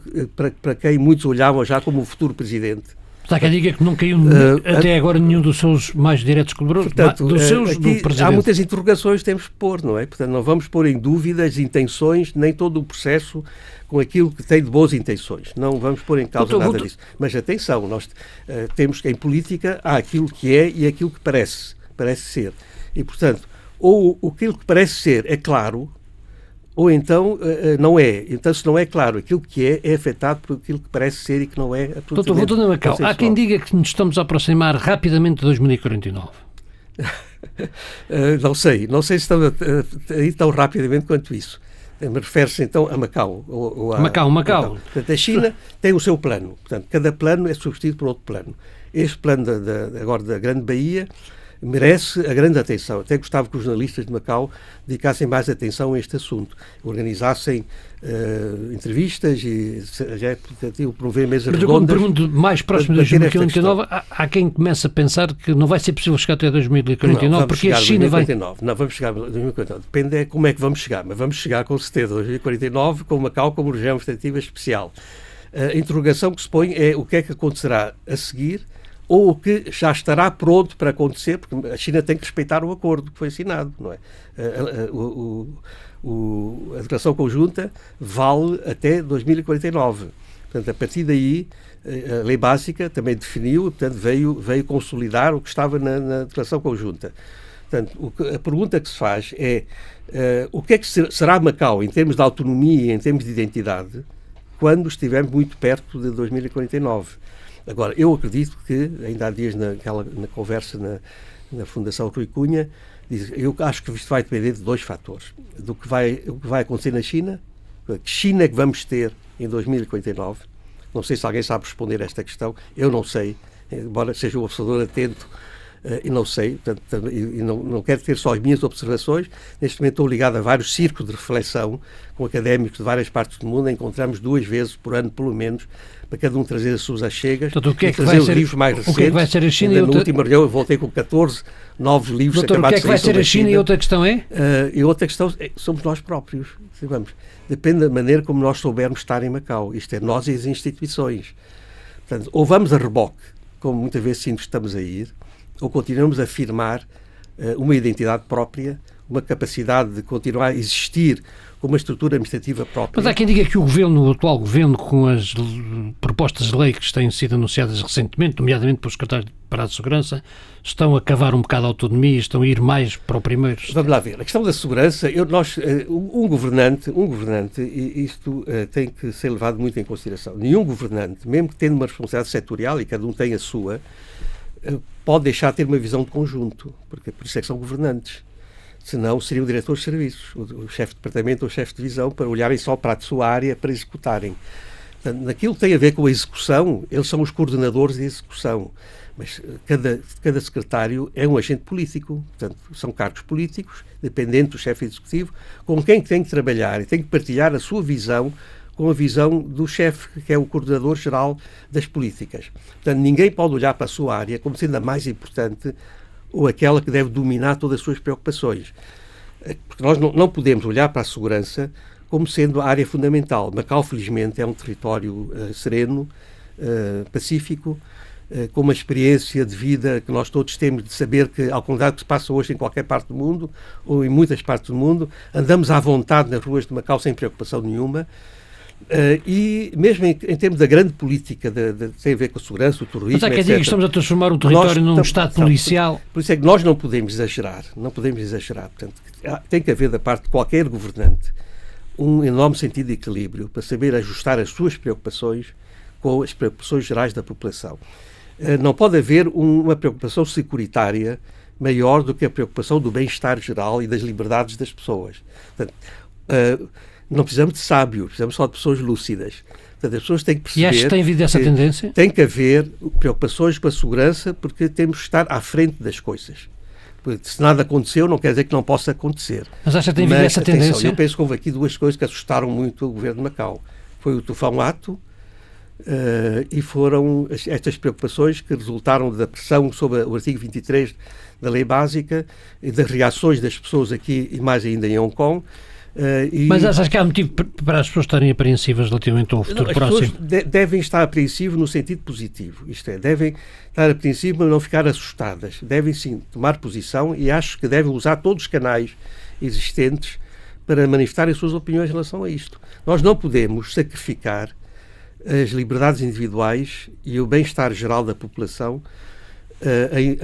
para quem muitos olhavam já como o futuro presidente. Está que diga que não caiu até agora nenhum dos seus mais diretos colaboradores, portanto, do Presidente. Há muitas interrogações que temos que pôr, não é? Portanto, não vamos pôr em dúvida as intenções, nem todo o processo com aquilo que tem de boas intenções. Não vamos pôr em causa nada disso. Mas atenção, nós temos que em política há aquilo que é e aquilo que parece ser. E, portanto, ou aquilo que parece ser é claro, ou então não é. Então, se não é claro aquilo que é afetado por aquilo que parece ser e que não é absolutamente. Doutor, voltando a Macau, há quem diga que nos estamos a aproximar rapidamente de 2049. Não sei se estamos a ir tão rapidamente quanto isso. Me refere-se então a Macau. Macau. Portanto, a China tem o seu plano. Portanto, cada plano é substituído por outro plano. Este plano agora da Grande Baía merece a grande atenção. Até gostava que os jornalistas de Macau dedicassem mais atenção a este assunto, organizassem entrevistas e promover mesas redondas. Mas eu pergunto, mais próximo de 2049, há quem comece a pensar que não vai ser possível chegar até 2049, porque a China vai... Não, vamos chegar a 2049. Depende de como é que vamos chegar, mas vamos chegar com certeza a 2049 com Macau como região administrativa especial. A interrogação que se põe é o que é que acontecerá a seguir ou o que já estará pronto para acontecer, porque a China tem que respeitar o acordo que foi assinado, não é? A declaração conjunta vale até 2049. Portanto, a partir daí, a lei básica também definiu, portanto, veio consolidar o que estava na declaração conjunta. Portanto, a pergunta que se faz é o que é que será Macau em termos de autonomia e em termos de identidade quando estivermos muito perto de 2049. Agora, eu acredito que, ainda há dias na conversa na Fundação Rui Cunha, eu acho que isto vai depender de dois fatores. O que vai acontecer na China, que China é que vamos ter em 2049. Não sei se alguém sabe responder a esta questão, eu não sei, embora seja um observador atento, e não sei, portanto, não quero ter só as minhas observações. Neste momento estou ligado a vários círculos de reflexão com académicos de várias partes do mundo, encontramos 2 vezes por ano, pelo menos, para cada um trazer as suas achegas, e trazer os livros mais recentes. O que é que vai ser a China? Na última reunião eu voltei com 14 novos livros. Doutor, o que é que vai ser a China? E outra questão é? E outra questão somos nós próprios. Depende da maneira como nós soubermos estar em Macau. Isto é, nós e as instituições. Portanto, ou vamos a reboque, como muitas vezes sim estamos a ir, ou continuamos a afirmar uma identidade própria, uma capacidade de continuar a existir com uma estrutura administrativa própria. Mas há quem diga que o atual governo, com as propostas de lei que têm sido anunciadas recentemente, nomeadamente pelo secretário para a Segurança, estão a cavar um bocado a autonomia e estão a ir mais para o primeiro. Vamos lá ver. A questão da segurança, um governante, e isto tem que ser levado muito em consideração. Nenhum governante, mesmo que tenha uma responsabilidade setorial e cada um tem a sua, pode deixar de ter uma visão de conjunto, porque por isso é que são governantes. Senão seriam diretores de serviços, o chefe de departamento ou o chefe de divisão, para olharem só para a sua área para executarem. Portanto, naquilo que tem a ver com a execução, eles são os coordenadores de execução, mas cada secretário é um agente político, portanto, são cargos políticos, dependente do chefe executivo, com quem tem que trabalhar e tem que partilhar a sua visão com a visão do chefe, que é o coordenador geral das políticas. Portanto, ninguém pode olhar para a sua área como sendo a mais importante ou aquela que deve dominar todas as suas preocupações. Porque nós não podemos olhar para a segurança como sendo a área fundamental. Macau, felizmente, é um território sereno, pacífico, com uma experiência de vida que nós todos temos de saber que, ao contrário do que se passa hoje em qualquer parte do mundo, ou em muitas partes do mundo, andamos à vontade nas ruas de Macau sem preocupação nenhuma. E mesmo em termos da grande política tem a ver com a segurança, o terrorismo, mas há quem diga que estamos a transformar o território num Estado policial. Por isso é que nós não podemos exagerar. Portanto, tem que haver da parte de qualquer governante um enorme sentido de equilíbrio para saber ajustar as suas preocupações com as preocupações gerais da população. Não pode haver uma preocupação securitária maior do que a preocupação do bem-estar geral e das liberdades das pessoas. Portanto, não precisamos de sábios, precisamos só de pessoas lúcidas. Portanto, as pessoas têm que perceber... E acho que tem havido essa tendência? Tem que haver preocupações com a segurança, porque temos que estar à frente das coisas. Porque se nada aconteceu, não quer dizer que não possa acontecer. Mas acha que tem havido essa tendência? Eu penso que houve aqui 2 coisas que assustaram muito o governo de Macau. Foi o Tufão Ato e foram estas preocupações que resultaram da pressão sobre o artigo 23 da Lei Básica e das reações das pessoas aqui e mais ainda em Hong Kong. Mas achas que há motivo para as pessoas estarem apreensivas relativamente ao futuro próximo? As pessoas devem estar apreensivas no sentido positivo. Isto é, devem estar apreensivas, mas não ficar assustadas. Devem, sim, tomar posição e acho que devem usar todos os canais existentes para manifestar as suas opiniões em relação a isto. Nós não podemos sacrificar as liberdades individuais e o bem-estar geral da população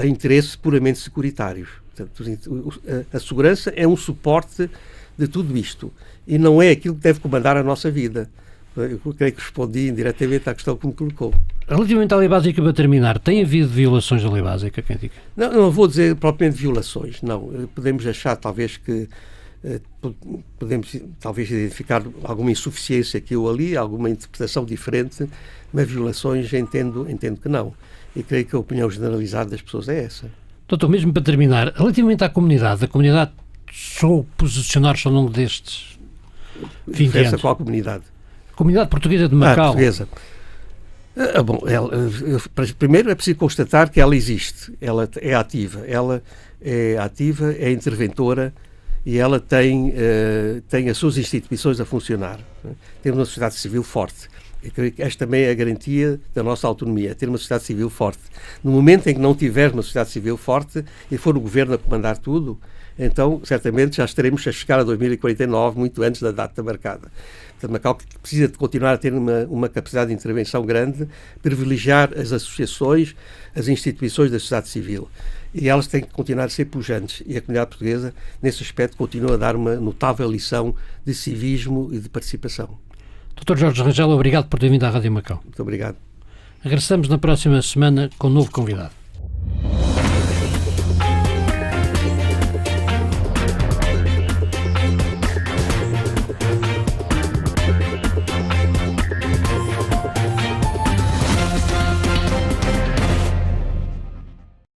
a interesses puramente securitários. Portanto, a segurança é um suporte de tudo isto e não é aquilo que deve comandar a nossa vida. Eu creio que respondi indiretamente à questão que me colocou. Relativamente à Lei Básica, para terminar, tem havido violações da Lei Básica? Quem diga? Não vou dizer propriamente violações, não. Podemos achar talvez que podemos talvez identificar alguma insuficiência aqui ou ali, alguma interpretação diferente, mas violações entendo que não. E creio que a opinião generalizada das pessoas é essa. Doutor, mesmo para terminar, relativamente à comunidade, a comunidade soube posicionar-se ao longo destes 20 anos. Qual comunidade? A comunidade portuguesa de Macau. Portuguesa. Bom, primeiro é preciso constatar que ela existe, ela é ativa, é interventora e ela tem as suas instituições a funcionar. Temos uma sociedade civil forte. Eu creio que esta também é a garantia da nossa autonomia, ter uma sociedade civil forte. No momento em que não tiver uma sociedade civil forte e for o governo a comandar tudo, então certamente já estaremos a chegar a 2049, muito antes da data marcada. Portanto, Macau precisa de continuar a ter uma capacidade de intervenção grande, privilegiar as associações, as instituições da sociedade civil. E elas têm que continuar a ser pujantes. E a comunidade portuguesa, nesse aspecto, continua a dar uma notável lição de civismo e de participação. Dr. Jorge Rangel, obrigado por ter vindo à Rádio Macau. Muito obrigado. Regressamos na próxima semana com um novo convidado.